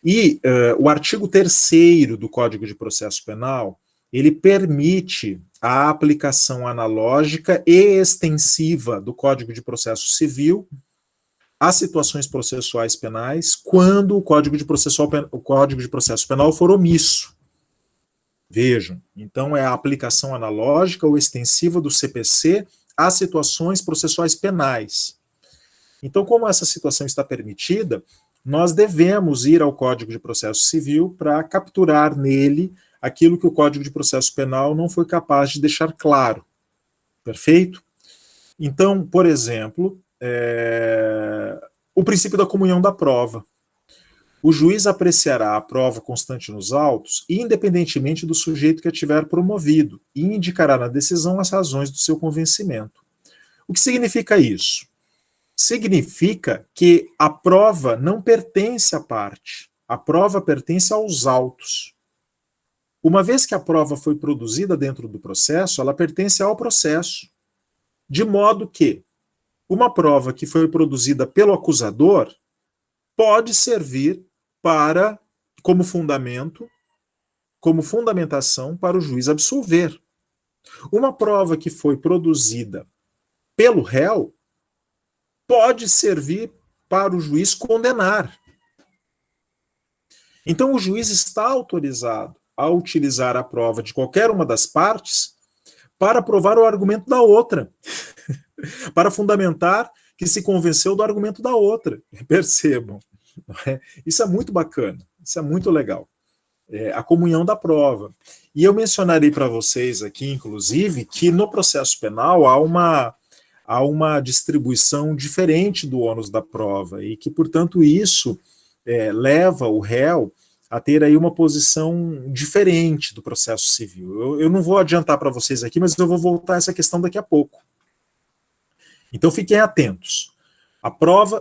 E o artigo 3º do Código de Processo Penal, ele permite a aplicação analógica e extensiva do Código de Processo Civil às situações processuais penais, quando o Código de Processo Penal for omisso. Vejam, então é a aplicação analógica ou extensiva do CPC às situações processuais penais. Então, como essa situação está permitida, nós devemos ir ao Código de Processo Civil para capturar nele aquilo que o Código de Processo Penal não foi capaz de deixar claro. Perfeito? Então, por exemplo, o princípio da comunhão da prova. O juiz apreciará a prova constante nos autos, independentemente do sujeito que a tiver promovido, e indicará na decisão as razões do seu convencimento. O que significa isso? Significa que a prova não pertence à parte, a prova pertence aos autos. Uma vez que a prova foi produzida dentro do processo, ela pertence ao processo. De modo que uma prova que foi produzida pelo acusador pode servir como fundamento, como fundamentação para o juiz absolver. Uma prova que foi produzida pelo réu pode servir para o juiz condenar. Então, o juiz está autorizado a utilizar a prova de qualquer uma das partes para provar o argumento da outra, para fundamentar que se convenceu do argumento da outra. Percebam. Isso é muito bacana, isso é muito legal. A comunhão da prova. E eu mencionarei para vocês aqui, inclusive, que no processo penal há uma distribuição diferente do ônus da prova, e que, portanto, isso leva o réu a ter aí uma posição diferente do processo civil. Eu não vou adiantar para vocês aqui, mas eu vou voltar a essa questão daqui a pouco. Então, fiquem atentos.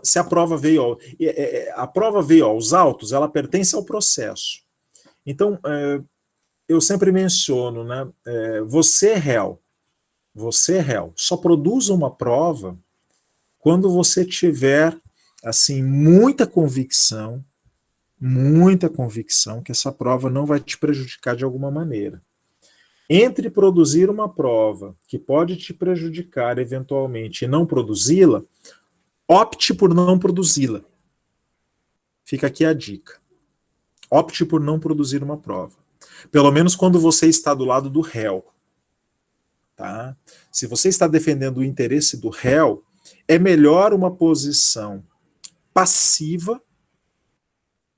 Se a prova veio aos autos, ela pertence ao processo. Então, eu sempre menciono, né, você réu, só produza uma prova quando você tiver, assim, muita convicção que essa prova não vai te prejudicar de alguma maneira. Entre produzir uma prova que pode te prejudicar eventualmente e não produzi-la, opte por não produzi-la. Fica aqui a dica. Opte por não produzir uma prova. Pelo menos quando você está do lado do réu. Tá? Se você está defendendo o interesse do réu, é melhor uma posição passiva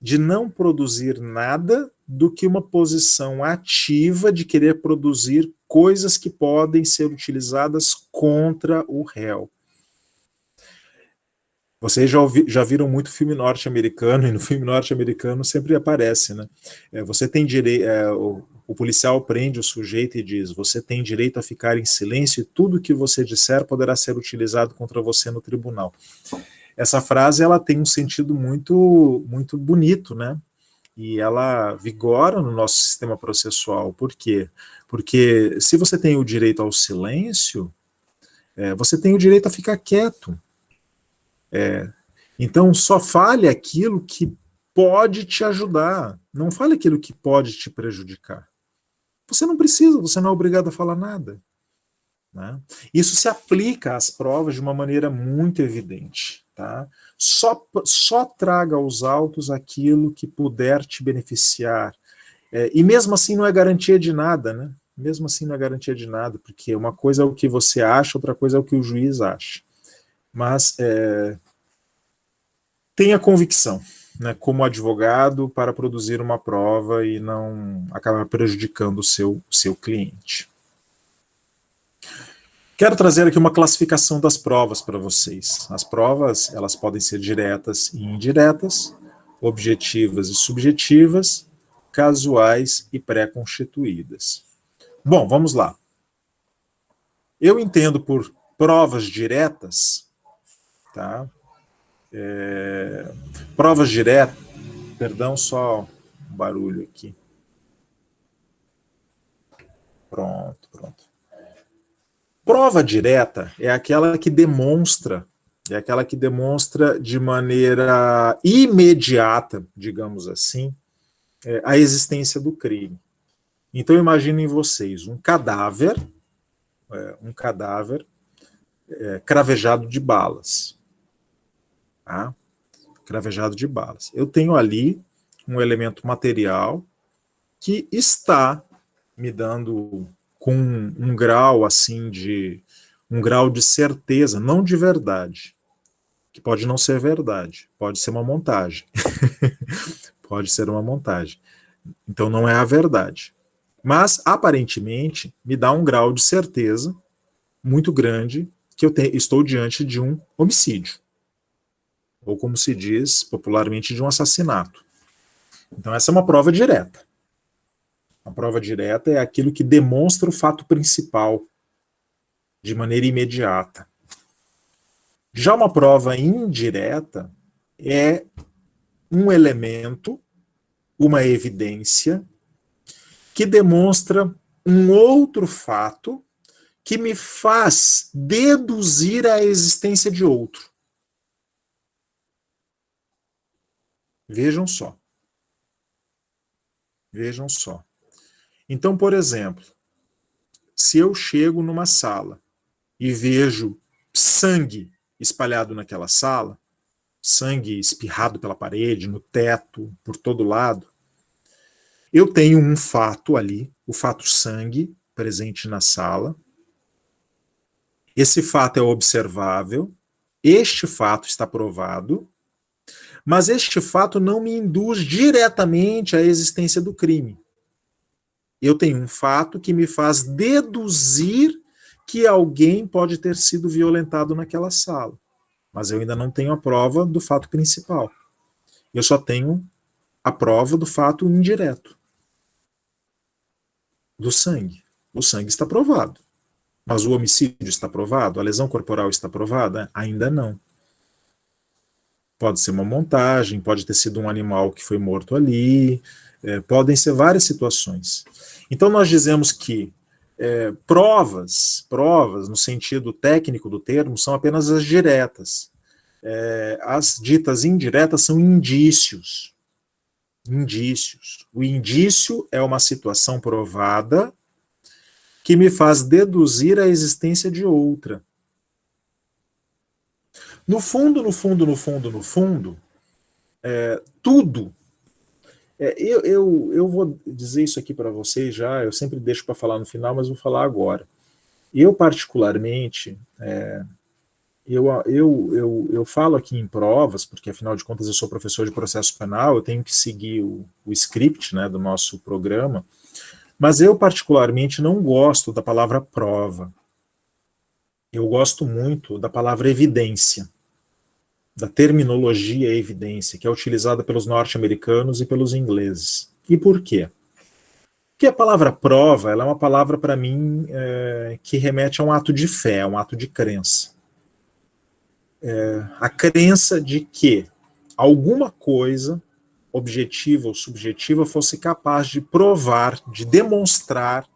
de não produzir nada do que uma posição ativa de querer produzir coisas que podem ser utilizadas contra o réu. Vocês já viram muito filme norte-americano, e no filme norte-americano sempre aparece, né? Você tem direito, o policial prende o sujeito e diz: você tem direito a ficar em silêncio e tudo que você disser poderá ser utilizado contra você no tribunal. essa frase ela tem um sentido muito, muito bonito, né? E ela vigora no nosso sistema processual. Por quê? Porque se você tem o direito ao silêncio, você tem o direito a ficar quieto. Então, só fale aquilo que pode te ajudar. Não fale aquilo que pode te prejudicar. Você não precisa, você não é obrigado a falar nada. Né? Isso se aplica às provas de uma maneira muito evidente. Tá? Só traga aos autos aquilo que puder te beneficiar. E mesmo assim não é garantia de nada, né? Mesmo assim não é garantia de nada, porque uma coisa é o que você acha, outra coisa é o que o juiz acha. Mas tenha convicção, né, como advogado, para produzir uma prova e não acabar prejudicando o seu cliente. Quero trazer aqui uma classificação das provas para vocês. As provas, elas podem ser diretas e indiretas, objetivas e subjetivas, casuais e pré-constituídas. Bom, vamos lá. Eu entendo por provas diretas, tá? Provas diretas, perdão, só um barulho aqui. Pronto. Prova direta é aquela que demonstra de maneira imediata, digamos assim, a existência do crime. Então imaginem vocês um cadáver cravejado de balas. Tá? Cravejado de balas. Eu tenho ali um elemento material que está me dando com um grau assim um grau de certeza, não de verdade, que pode não ser verdade, pode ser uma montagem. Pode ser uma montagem. Então não é a verdade. Mas aparentemente me dá um grau de certeza muito grande que estou diante de um homicídio. Ou como se diz popularmente, de um assassinato. Então essa é uma prova direta. A prova direta é aquilo que demonstra o fato principal de maneira imediata. Já uma prova indireta é um elemento, uma evidência, que demonstra um outro fato que me faz deduzir a existência de outro. Vejam só. Vejam só. Então, por exemplo, se eu chego numa sala e vejo sangue espalhado naquela sala, sangue espirrado pela parede, no teto, por todo lado, eu tenho um fato ali, o fato sangue, presente na sala. Esse fato é observável, este fato está provado, mas este fato não me induz diretamente à existência do crime. Eu tenho um fato que me faz deduzir que alguém pode ter sido violentado naquela sala. Mas eu ainda não tenho a prova do fato principal. Eu só tenho a prova do fato indireto. Do sangue. O sangue está provado. Mas o homicídio está provado? A lesão corporal está provada? Ainda não. Pode ser uma montagem, pode ter sido um animal que foi morto ali, podem ser várias situações. Então nós dizemos que provas, no sentido técnico do termo, são apenas as diretas. As ditas indiretas são indícios. Indícios. O indício é uma situação provada que me faz deduzir a existência de outra. No fundo, tudo. Eu vou dizer isso aqui para vocês já, eu sempre deixo para falar no final, mas vou falar agora. Eu, particularmente, eu falo aqui em provas, porque afinal de contas eu sou professor de processo penal, eu tenho que seguir o script, né, do nosso programa, mas eu particularmente não gosto da palavra prova. Eu gosto muito da palavra evidência, da terminologia evidência, que é utilizada pelos norte-americanos e pelos ingleses. E por quê? Porque a palavra prova, ela é uma palavra, para mim, que remete a um ato de fé, a um ato de crença. a crença de que alguma coisa, objetiva ou subjetiva, fosse capaz de provar, de demonstrar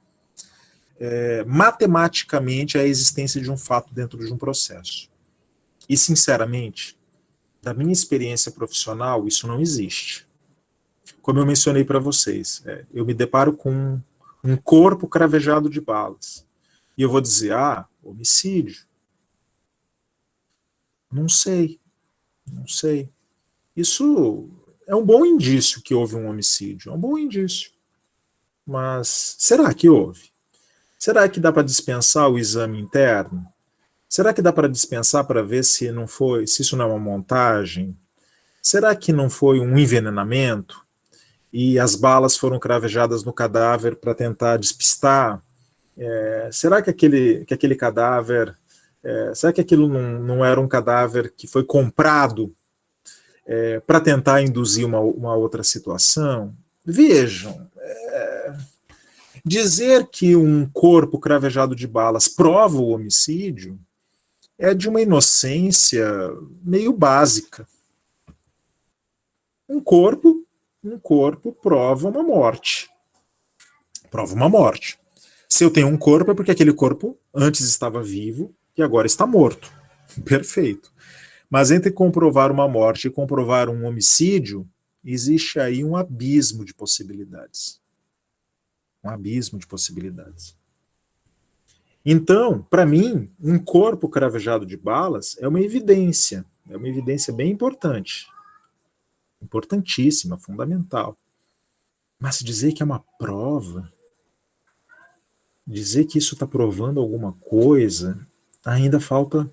matematicamente a existência de um fato dentro de um processo. E, sinceramente, da minha experiência profissional, isso não existe. Como eu mencionei para vocês, eu me deparo com um corpo cravejado de balas. E eu vou dizer, homicídio. Não sei. Isso é um bom indício que houve um homicídio, é um bom indício. Mas será que houve? Será que dá para dispensar o exame interno? Será que dá para dispensar para ver se não foi, se isso não é uma montagem? Será que não foi um envenenamento e as balas foram cravejadas no cadáver para tentar despistar? Será que aquele cadáver, será que aquilo não era um cadáver que foi comprado para tentar induzir uma outra situação? Vejam, dizer que um corpo cravejado de balas prova o homicídio é de uma inocência meio básica. Um corpo prova uma morte. Prova uma morte. Se eu tenho um corpo é porque aquele corpo antes estava vivo e agora está morto. Perfeito. Mas entre comprovar uma morte e comprovar um homicídio, existe aí um abismo de possibilidades. Um abismo de possibilidades. Então, para mim, um corpo cravejado de balas é uma evidência bem importante. Importantíssima, fundamental. Mas dizer que é uma prova, dizer que isso está provando alguma coisa, ainda falta,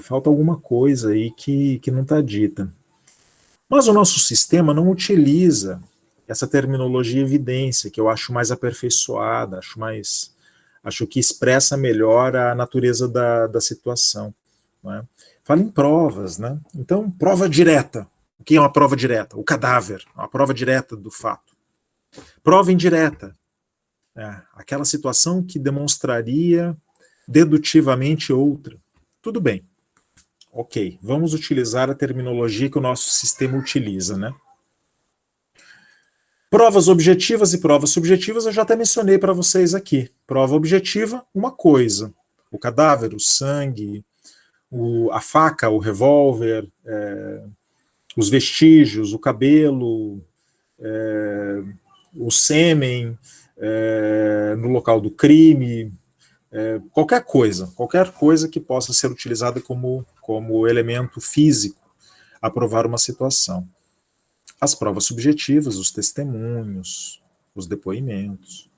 falta alguma coisa aí que não está dita. Mas o nosso sistema não utiliza essa terminologia evidência, que eu acho mais aperfeiçoada, acho que expressa melhor a natureza da situação. Não é? Fala em provas, né? Então, prova direta. O que é uma prova direta? O cadáver, uma prova direta do fato. Prova indireta. Aquela situação que demonstraria dedutivamente outra. Tudo bem. Ok, vamos utilizar a terminologia que o nosso sistema utiliza, né? Provas objetivas e provas subjetivas eu já até mencionei para vocês aqui. Prova objetiva, uma coisa. O cadáver, o sangue, a faca, o revólver, os vestígios, o cabelo, o sêmen no local do crime, qualquer coisa que possa ser utilizada como elemento físico a provar uma situação. As provas subjetivas, os testemunhos, os depoimentos.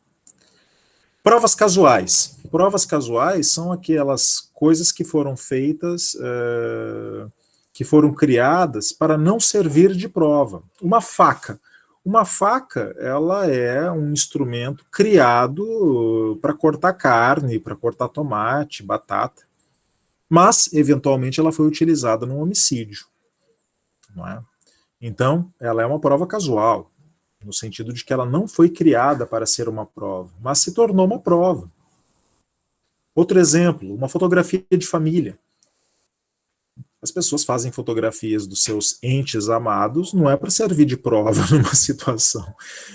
Provas casuais. Provas casuais são aquelas coisas que foram feitas, que foram criadas para não servir de prova. Uma faca. Uma faca, ela é um instrumento criado para cortar carne, para cortar tomate, batata. Mas, eventualmente, ela foi utilizada num homicídio. Não é? Então, ela é uma prova casual, no sentido de que ela não foi criada para ser uma prova, mas se tornou uma prova. Outro exemplo, uma fotografia de família. As pessoas fazem fotografias dos seus entes amados, não é para servir de prova numa situação.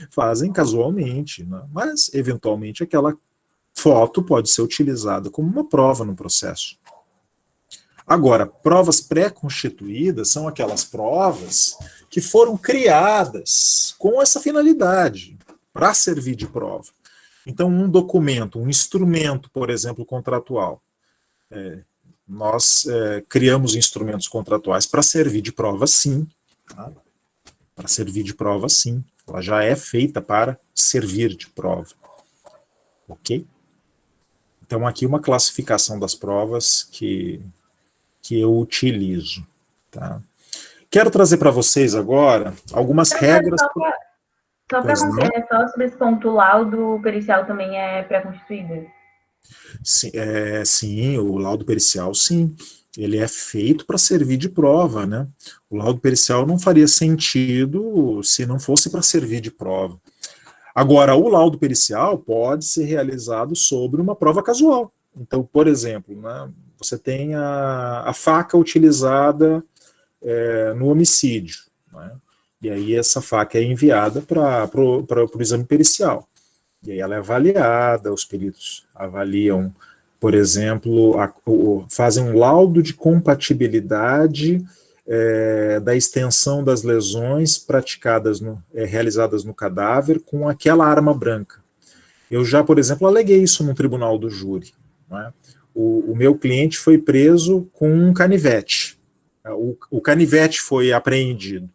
Fazem casualmente, né? Mas, eventualmente, aquela foto pode ser utilizada como uma prova no processo. Agora, provas pré-constituídas são aquelas provas que foram criadas com essa finalidade, para servir de prova. Então, um documento, um instrumento, por exemplo, contratual. Nós criamos instrumentos contratuais para servir de prova, sim. Tá? Para servir de prova, sim. Ela já é feita para servir de prova. Ok? Então, aqui uma classificação das provas que eu utilizo. Tá? Quero trazer para vocês agora algumas regras... Só para conferir, só sobre esse ponto, o laudo pericial também é pré-constituído? Sim, o laudo pericial, sim. Ele é feito para servir de prova, né? O laudo pericial não faria sentido se não fosse para servir de prova. Agora, o laudo pericial pode ser realizado sobre uma prova casual. Então, por exemplo, né, você tem a faca utilizada no homicídio, né? E aí essa faca é enviada para o exame pericial. E aí ela é avaliada, os peritos avaliam, por exemplo, fazem um laudo de compatibilidade da extensão das lesões praticadas, realizadas no cadáver com aquela arma branca. Eu já, por exemplo, aleguei isso no tribunal do júri, né? O meu cliente foi preso com um canivete. O canivete foi apreendido.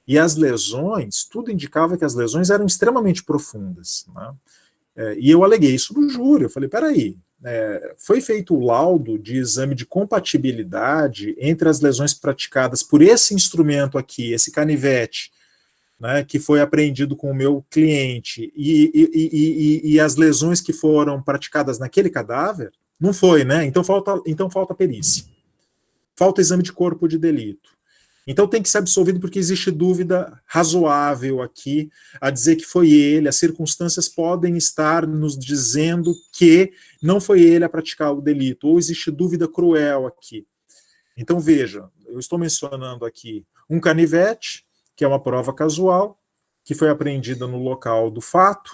E as lesões, tudo indicava que as lesões eram extremamente profundas, né? E eu aleguei isso no júri. Eu falei, peraí, foi feito o laudo de exame de compatibilidade entre as lesões praticadas por esse instrumento aqui, esse canivete, né, que foi apreendido com o meu cliente, e as lesões que foram praticadas naquele cadáver? Não foi, né? Então falta perícia. Falta exame de corpo de delito. Então tem que ser absolvido porque existe dúvida razoável aqui a dizer que foi ele, as circunstâncias podem estar nos dizendo que não foi ele a praticar o delito, ou existe dúvida cruel aqui. Então veja, eu estou mencionando aqui um canivete, que é uma prova casual, que foi apreendida no local do fato,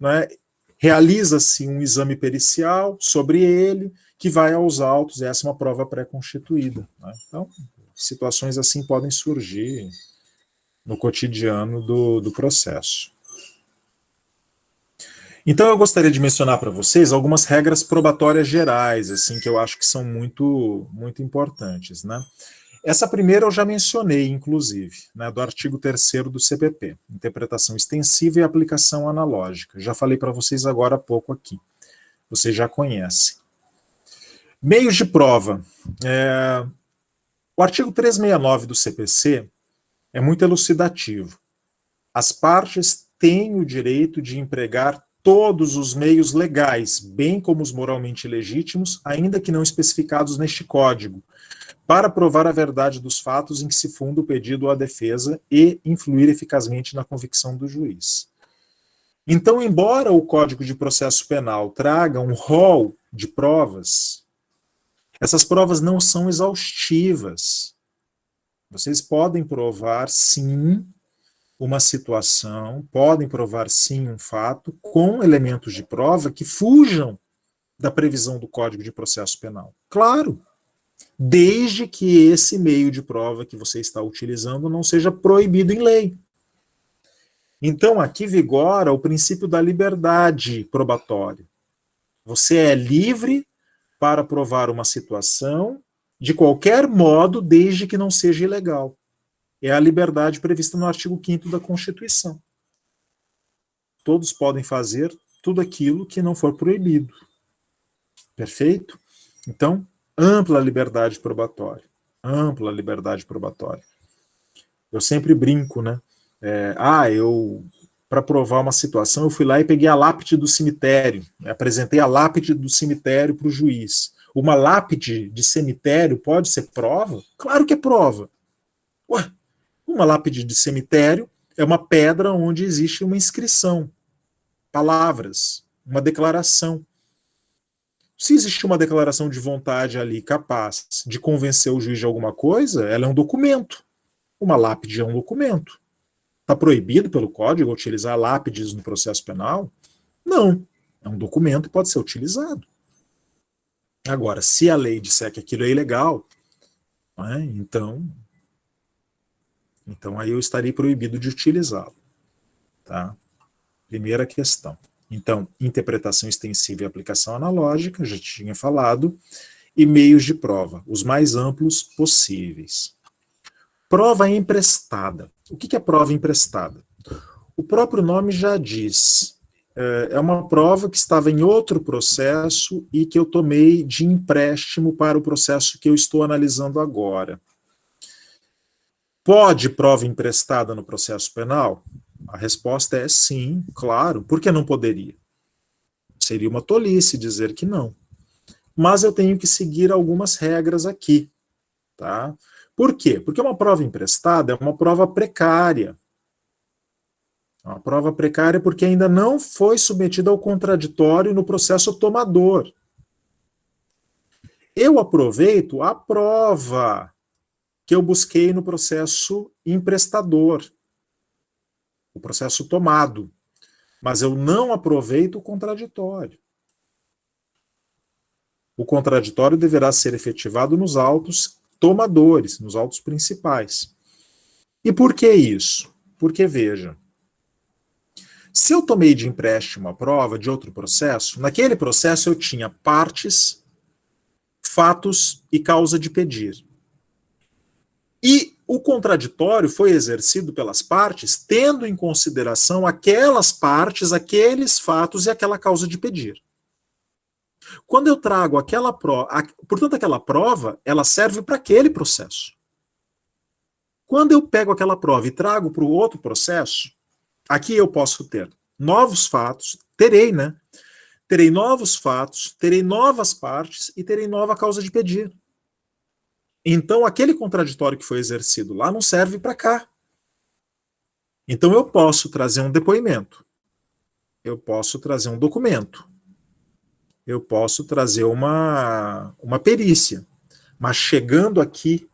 né? Realiza-se um exame pericial sobre ele, que vai aos autos, essa é uma prova pré-constituída, né? Então, situações assim podem surgir no cotidiano do processo. Então eu gostaria de mencionar para vocês algumas regras probatórias gerais, assim, que eu acho que são muito, muito importantes, né? Essa primeira eu já mencionei, inclusive, né, do artigo 3º do CPP, interpretação extensiva e aplicação analógica. Já falei para vocês agora há pouco aqui. Vocês já conhecem. Meios de prova. O artigo 369 do CPC é muito elucidativo. As partes têm o direito de empregar todos os meios legais, bem como os moralmente legítimos, ainda que não especificados neste Código, para provar a verdade dos fatos em que se funda o pedido à defesa e influir eficazmente na convicção do juiz. Então, embora o Código de Processo Penal traga um rol de provas, essas provas não são exaustivas. Vocês podem provar, sim, uma situação, podem provar, sim, um fato, com elementos de prova que fujam da previsão do Código de Processo Penal. Claro, desde que esse meio de prova que você está utilizando não seja proibido em lei. Então, aqui vigora o princípio da liberdade probatória. Você é livre para provar uma situação de qualquer modo, desde que não seja ilegal. É a liberdade prevista no artigo 5º da Constituição. Todos podem fazer tudo aquilo que não for proibido. Perfeito? Então, ampla liberdade probatória. Ampla liberdade probatória. Eu sempre brinco, né? Para provar uma situação, eu fui lá e peguei a lápide do cemitério, apresentei a lápide do cemitério para o juiz. Uma lápide de cemitério pode ser prova? Claro que é prova. Ué, uma lápide de cemitério é uma pedra onde existe uma inscrição, palavras, uma declaração. Se existe uma declaração de vontade ali capaz de convencer o juiz de alguma coisa, ela é um documento. Uma lápide é um documento. Está proibido pelo Código utilizar lápides no processo penal? Não. É um documento e pode ser utilizado. Agora, se a lei disser que aquilo é ilegal, né, então aí eu estarei proibido de utilizá-lo. Tá? Primeira questão. Então, interpretação extensiva e aplicação analógica, já tinha falado, e meios de prova, os mais amplos possíveis. Prova emprestada. O que é prova emprestada? O próprio nome já diz. É uma prova que estava em outro processo e que eu tomei de empréstimo para o processo que eu estou analisando agora. Pode prova emprestada no processo penal? A resposta é sim, claro. Por que não poderia? Seria uma tolice dizer que não. Mas eu tenho que seguir algumas regras aqui. Tá? Por quê? Porque uma prova emprestada é uma prova precária. Uma prova precária porque ainda não foi submetida ao contraditório no processo tomador. eu aproveito a prova que eu busquei no processo emprestador, o processo tomado, mas eu não aproveito o contraditório. O contraditório deverá ser efetivado nos autos tomadores, nos autos principais. E por que isso? Porque, veja, se eu tomei de empréstimo a prova de outro processo, naquele processo eu tinha partes, fatos e causa de pedir. E o contraditório foi exercido pelas partes tendo em consideração aquelas partes, aqueles fatos e aquela causa de pedir. Quando eu trago aquela prova, portanto, aquela prova, ela serve para aquele processo. Quando eu pego aquela prova e trago para o outro processo, aqui eu posso ter novos fatos, terei novos fatos, terei novas partes e terei nova causa de pedir. Então, aquele contraditório que foi exercido lá não serve para cá. Então, eu posso trazer um depoimento, eu posso trazer um documento, eu posso trazer uma perícia, mas chegando aqui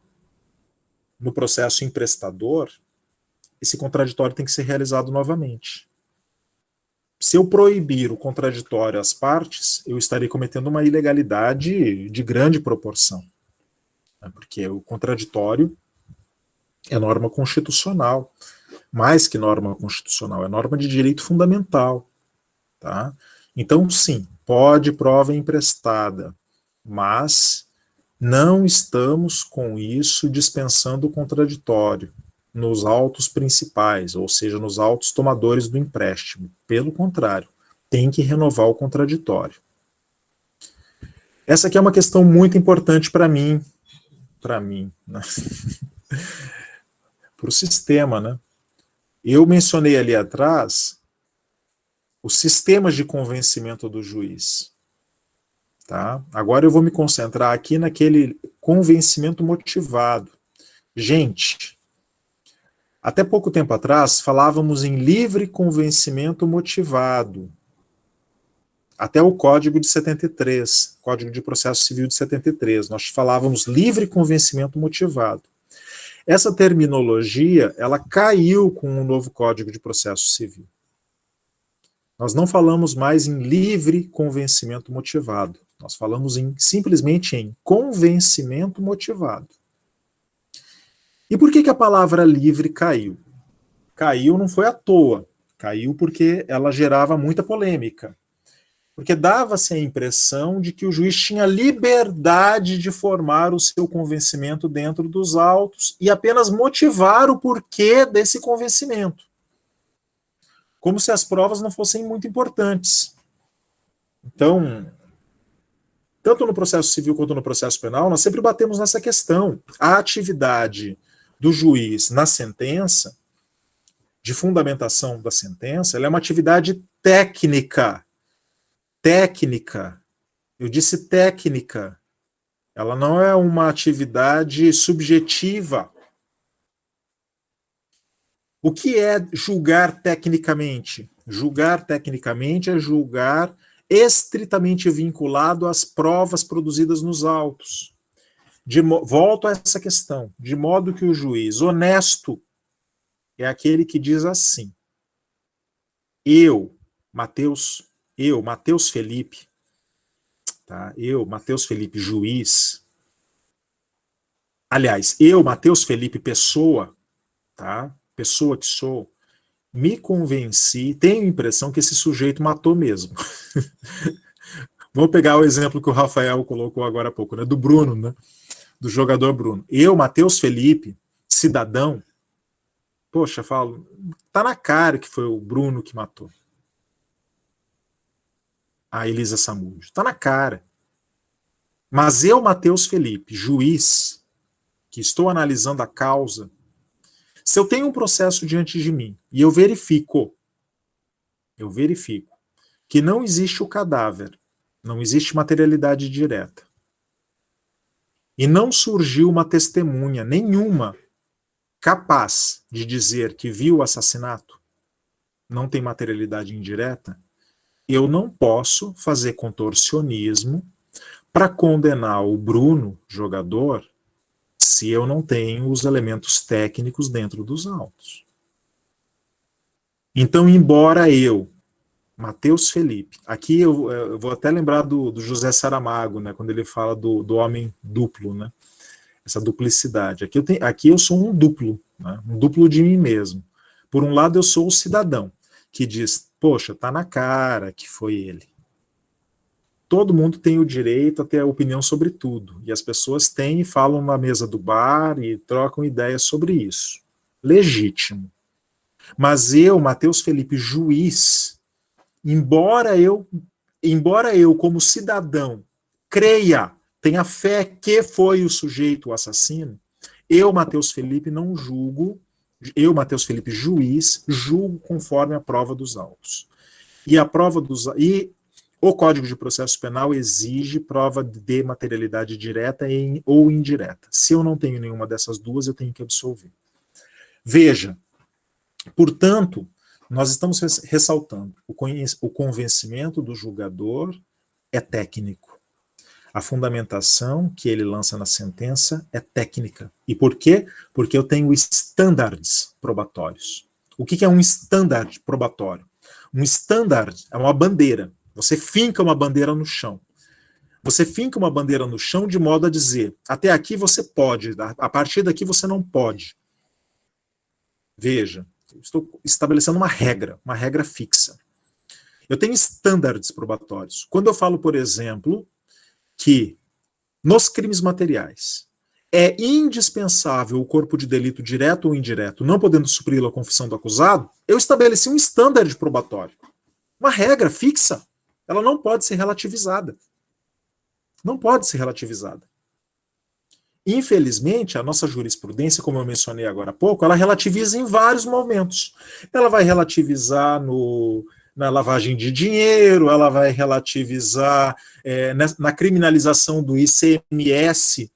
no processo emprestador, esse contraditório tem que ser realizado novamente. Se eu proibir o contraditório às partes, eu estarei cometendo uma ilegalidade de grande proporção, né? Porque o contraditório é norma constitucional, mais que norma constitucional, é norma de direito fundamental, tá? Então, sim, pode prova emprestada, mas não estamos com isso dispensando o contraditório nos autos principais, ou seja, nos autos tomadores do empréstimo. Pelo contrário, tem que renovar o contraditório. Essa aqui é uma questão muito importante para mim, né? Para o sistema, né? Eu mencionei ali atrás os sistemas de convencimento do juiz. Tá? Agora eu vou me concentrar aqui naquele convencimento motivado. Gente, até pouco tempo atrás falávamos em livre convencimento motivado. Até o Código de 73, Código de Processo Civil de 73, nós falávamos livre convencimento motivado. Essa terminologia, ela caiu com o novo Código de Processo Civil. Nós não falamos mais em livre convencimento motivado. Nós falamos simplesmente em convencimento motivado. E por que a palavra livre caiu? Caiu não foi à toa. Caiu porque ela gerava muita polêmica. Porque dava-se a impressão de que o juiz tinha liberdade de formar o seu convencimento dentro dos autos e apenas motivar o porquê desse convencimento. Como se as provas não fossem muito importantes. Então, tanto no processo civil quanto no processo penal, nós sempre batemos nessa questão. A atividade do juiz na sentença, de fundamentação da sentença, ela é uma atividade técnica. Técnica. Eu disse técnica. Ela não é uma atividade subjetiva. O que é julgar tecnicamente? Julgar tecnicamente é julgar estritamente vinculado às provas produzidas nos autos. Volto a essa questão, de modo que o juiz honesto é aquele que diz assim: Matheus Felipe, tá? Matheus Felipe, juiz, aliás, Matheus Felipe, pessoa, tá? Pessoa que sou, me convenci, tenho a impressão que esse sujeito matou mesmo. Vamos pegar o exemplo que o Rafael colocou agora há pouco, né? Do Bruno, né? Do jogador Bruno. Matheus Felipe, cidadão, poxa, falo, tá na cara que foi o Bruno que matou a Elisa Samúdio. Tá na cara. Mas Matheus Felipe, juiz, que estou analisando a causa, se eu tenho um processo diante de mim e eu verifico que não existe o cadáver, não existe materialidade direta, e não surgiu uma testemunha nenhuma capaz de dizer que viu o assassinato, não tem materialidade indireta, eu não posso fazer contorcionismo para condenar o Bruno, jogador, se eu não tenho os elementos técnicos dentro dos autos. Então, embora eu, Matheus Felipe, aqui eu vou até lembrar do José Saramago, né, quando ele fala do homem duplo, né, essa duplicidade. Aqui eu sou um duplo, né, um duplo de mim mesmo. Por um lado, eu sou o cidadão, que diz, poxa, tá na cara que foi ele. Todo mundo tem o direito a ter a opinião sobre tudo, e as pessoas têm e falam na mesa do bar e trocam ideias sobre isso. Legítimo. Mas eu, Matheus Felipe, juiz, embora eu, como cidadão, creia, tenha fé que foi o sujeito o assassino, eu, Matheus Felipe, não julgo, eu, Matheus Felipe, juiz, julgo conforme a prova dos autos. E a prova dos... O Código de Processo Penal exige prova de materialidade direta ou indireta. Se eu não tenho nenhuma dessas duas, eu tenho que absolver. Veja, portanto, nós estamos ressaltando, o convencimento do julgador é técnico. A fundamentação que ele lança na sentença é técnica. E por quê? Porque eu tenho estándares probatórios. O que é um standard probatório? Um standard é uma bandeira. Você finca uma bandeira no chão. Você finca uma bandeira no chão de modo a dizer, até aqui você pode, a partir daqui você não pode. Veja, eu estou estabelecendo uma regra fixa. Eu tenho estándares probatórios. Quando eu falo, por exemplo, que nos crimes materiais é indispensável o corpo de delito direto ou indireto, não podendo supri-lo a confissão do acusado, eu estabeleci um standard probatório. Uma regra fixa. Ela não pode ser relativizada. Não pode ser relativizada. Infelizmente, a nossa jurisprudência, como eu mencionei agora há pouco, ela relativiza em vários momentos. Ela vai relativizar na lavagem de dinheiro, ela vai relativizar na criminalização do ICMS,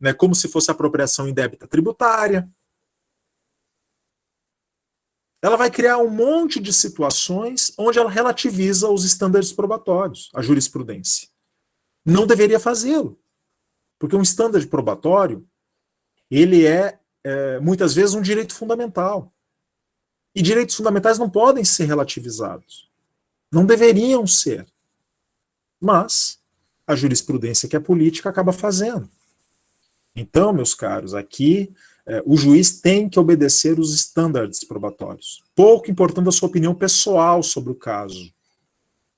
né, como se fosse apropriação indébita tributária. Ela vai criar um monte de situações onde ela relativiza os estándares probatórios, a jurisprudência. Não deveria fazê-lo, porque um estândar probatório, ele muitas vezes, um direito fundamental. E direitos fundamentais não podem ser relativizados. Não deveriam ser. Mas a jurisprudência que é política acaba fazendo. Então, meus caros, aqui o juiz tem que obedecer os estándares probatórios, pouco importando a sua opinião pessoal sobre o caso.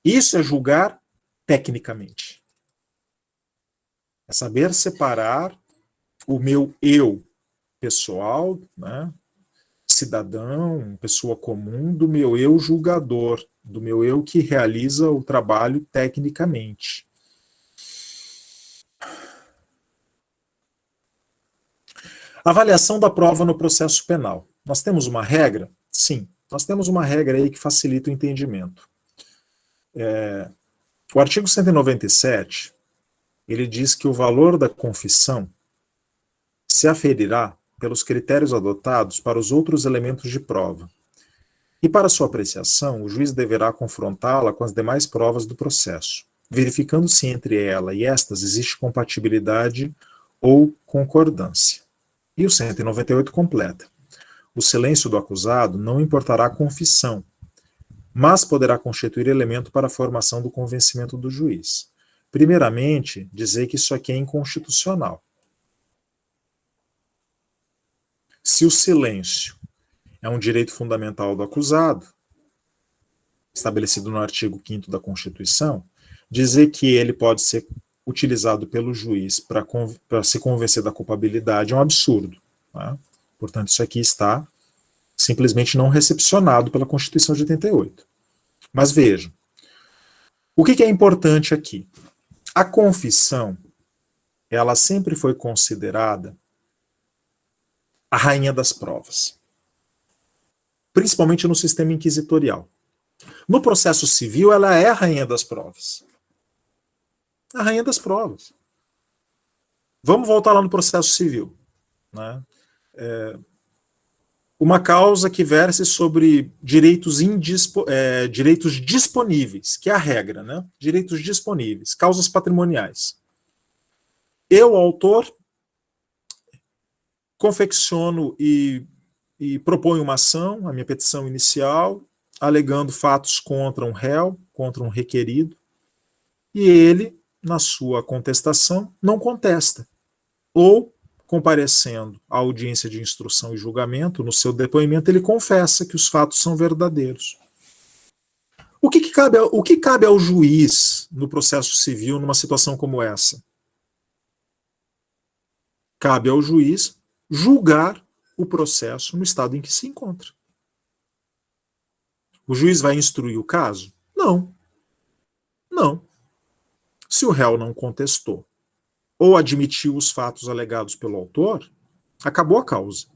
Isso é julgar tecnicamente. É saber separar o meu eu pessoal, né, cidadão, pessoa comum, do meu eu julgador, do meu eu que realiza o trabalho tecnicamente. Avaliação da prova no processo penal. Nós temos uma regra? Sim, nós temos uma regra aí que facilita o entendimento. O artigo 197, ele diz que o valor da confissão se aferirá pelos critérios adotados para os outros elementos de prova. E para sua apreciação, o juiz deverá confrontá-la com as demais provas do processo, verificando se entre ela e estas existe compatibilidade ou concordância. E o 198 completa. O silêncio do acusado não importará a confissão, mas poderá constituir elemento para a formação do convencimento do juiz. Primeiramente, dizer que isso aqui é inconstitucional. Se o silêncio é um direito fundamental do acusado, estabelecido no artigo 5º da Constituição, dizer que ele pode ser utilizado pelo juiz para se convencer da culpabilidade é um absurdo. Tá? Portanto, isso aqui está simplesmente não recepcionado pela Constituição de 88. Mas vejam, o que é importante aqui? A confissão, ela sempre foi considerada a rainha das provas, principalmente no sistema inquisitorial. No processo civil, ela é a rainha das provas. A rainha das provas. Vamos voltar lá no processo civil. Né? Uma causa que verse sobre direitos disponíveis, que é a regra, né? Direitos disponíveis, causas patrimoniais. Eu, autor, confecciono e proponho uma ação, a minha petição inicial, alegando fatos contra um réu, contra um requerido, e ele, na sua contestação, não contesta. Ou, comparecendo à audiência de instrução e julgamento, no seu depoimento, ele confessa que os fatos são verdadeiros. O que cabe ao juiz no processo civil numa situação como essa? Cabe ao juiz julgar o processo no estado em que se encontra. O juiz vai instruir o caso? Não. Não. Se o réu não contestou ou admitiu os fatos alegados pelo autor, acabou a causa.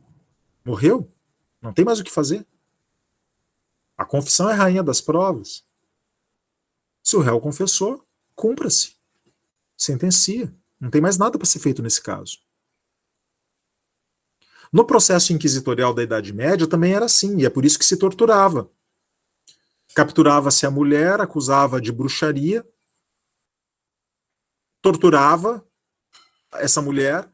Morreu? Não tem mais o que fazer. A confissão é rainha das provas. Se o réu confessou, cumpra-se. Sentencia. Não tem mais nada para ser feito nesse caso. No processo inquisitorial da Idade Média também era assim, e é por isso que se torturava. Capturava-se a mulher, acusava de bruxaria, torturava essa mulher,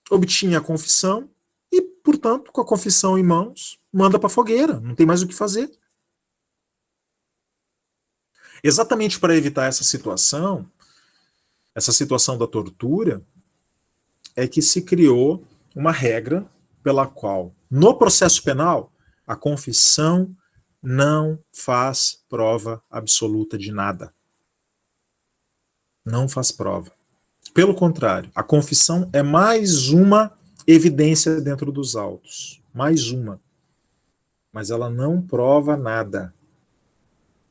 obtinha a confissão e, portanto, com a confissão em mãos, manda para a fogueira, não tem mais o que fazer. Exatamente para evitar essa situação da tortura, é que se criou uma regra pela qual, no processo penal, a confissão não faz prova absoluta de nada. Não faz prova. Pelo contrário, a confissão é mais uma evidência dentro dos autos. Mais uma. Mas ela não prova nada.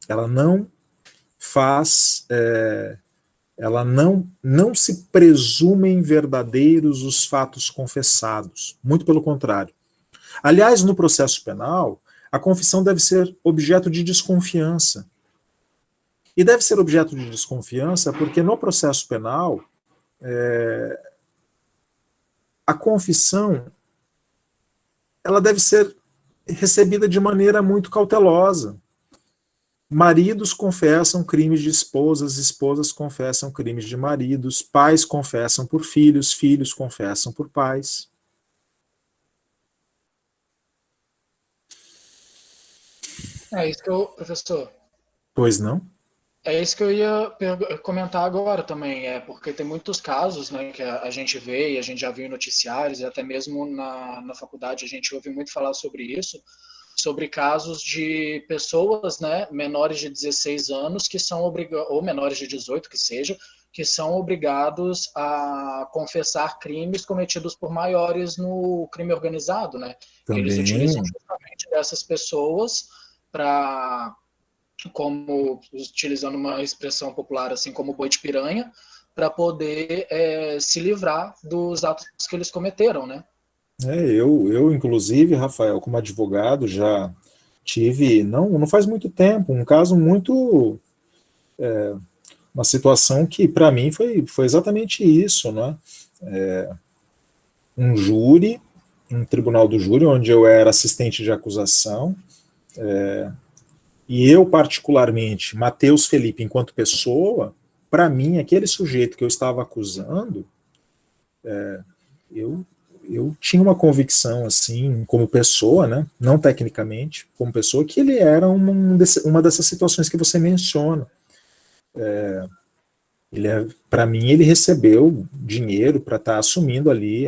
Ela não faz... ela não se presumem verdadeiros os fatos confessados. Muito pelo contrário. Aliás, no processo penal, a confissão deve ser objeto de desconfiança. E deve ser objeto de desconfiança porque no processo penal, a confissão ela deve ser recebida de maneira muito cautelosa. Maridos confessam crimes de esposas, esposas confessam crimes de maridos, pais confessam por filhos, filhos confessam por pais. É isso professor. Pois não? É isso que eu ia comentar agora também, porque tem muitos casos, né, que a gente vê e a gente já viu em noticiários, e até mesmo na faculdade a gente ouve muito falar sobre isso, sobre casos de pessoas, né, menores de 16 anos que são ou menores de 18, que seja, que são obrigados a confessar crimes cometidos por maiores no crime organizado, né? Também. Eles utilizam justamente dessas pessoas para, como utilizando uma expressão popular assim como boi de piranha, para poder se livrar dos atos que eles cometeram, né? Eu, inclusive, Rafael, como advogado, já tive, não faz muito tempo, um caso muito, uma situação que para mim foi exatamente isso, né? Um júri, um tribunal do júri, onde eu era assistente de acusação, e eu particularmente, Matheus Felipe, enquanto pessoa, para mim, aquele sujeito que eu estava acusando, eu tinha uma convicção, assim, como pessoa, né, não tecnicamente, como pessoa, que ele era uma dessas situações que você menciona. Para mim, ele recebeu dinheiro para estar assumindo ali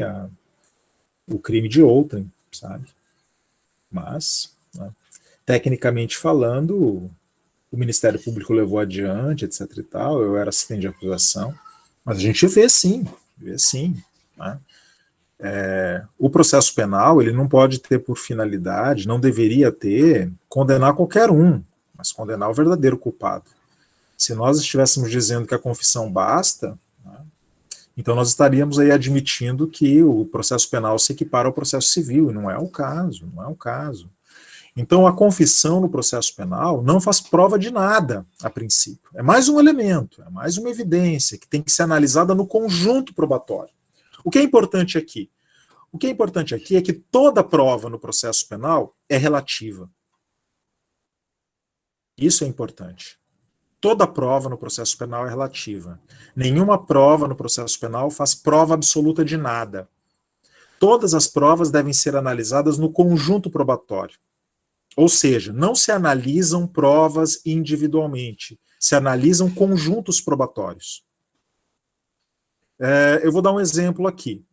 o crime de outrem, sabe? Mas, né, tecnicamente falando, o Ministério Público levou adiante, etc e tal, eu era assistente de acusação, mas a gente vê sim, né? O processo penal, ele não pode ter por finalidade, não deveria ter, condenar qualquer um, mas condenar o verdadeiro culpado. Se nós estivéssemos dizendo que a confissão basta, né, então nós estaríamos aí admitindo que o processo penal se equipara ao processo civil, e não é o caso, não é o caso. Então a confissão no processo penal não faz prova de nada, a princípio. É mais um elemento, é mais uma evidência que tem que ser analisada no conjunto probatório. O que é importante aqui? O que é importante aqui é que toda prova no processo penal é relativa. Isso é importante. Toda prova no processo penal é relativa. Nenhuma prova no processo penal faz prova absoluta de nada. Todas as provas devem ser analisadas no conjunto probatório. Ou seja, não se analisam provas individualmente, se analisam conjuntos probatórios. Eu vou dar um exemplo aqui.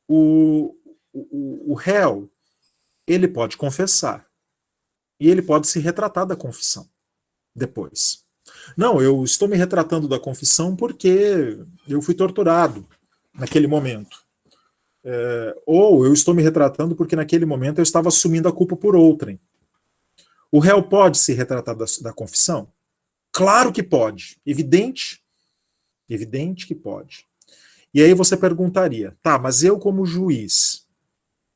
O réu, ele pode confessar, e ele pode se retratar da confissão depois. Não, eu estou me retratando da confissão porque eu fui torturado naquele momento. Ou eu estou me retratando porque naquele momento eu estava assumindo a culpa por outrem. O réu pode se retratar da confissão? Claro que pode. Evidente que pode. E aí você perguntaria, tá, mas eu como juiz,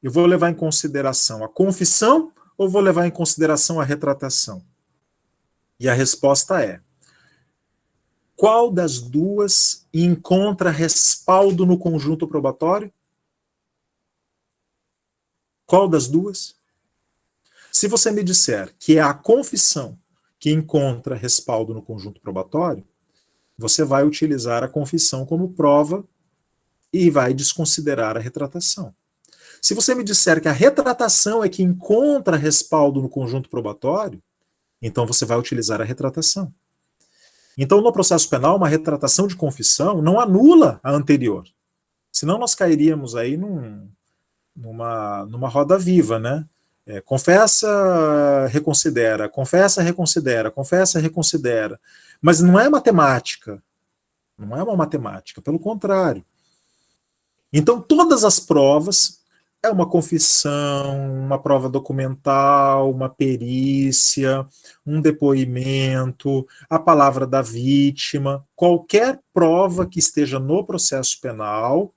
eu vou levar em consideração a confissão ou vou levar em consideração a retratação? E a resposta é, qual das duas encontra respaldo no conjunto probatório? Qual das duas? Se você me disser que é a confissão que encontra respaldo no conjunto probatório, você vai utilizar a confissão como prova e vai desconsiderar a retratação. Se você me disser que a retratação é que encontra respaldo no conjunto probatório, então você vai utilizar a retratação. Então, no processo penal, uma retratação de confissão não anula a anterior. Senão nós cairíamos aí numa roda viva, né? Confessa, reconsidera, confessa, reconsidera, confessa, reconsidera. Mas não é matemática. Não é uma matemática, pelo contrário. Então, todas as provas, é uma confissão, uma prova documental, uma perícia, um depoimento, a palavra da vítima, qualquer prova que esteja no processo penal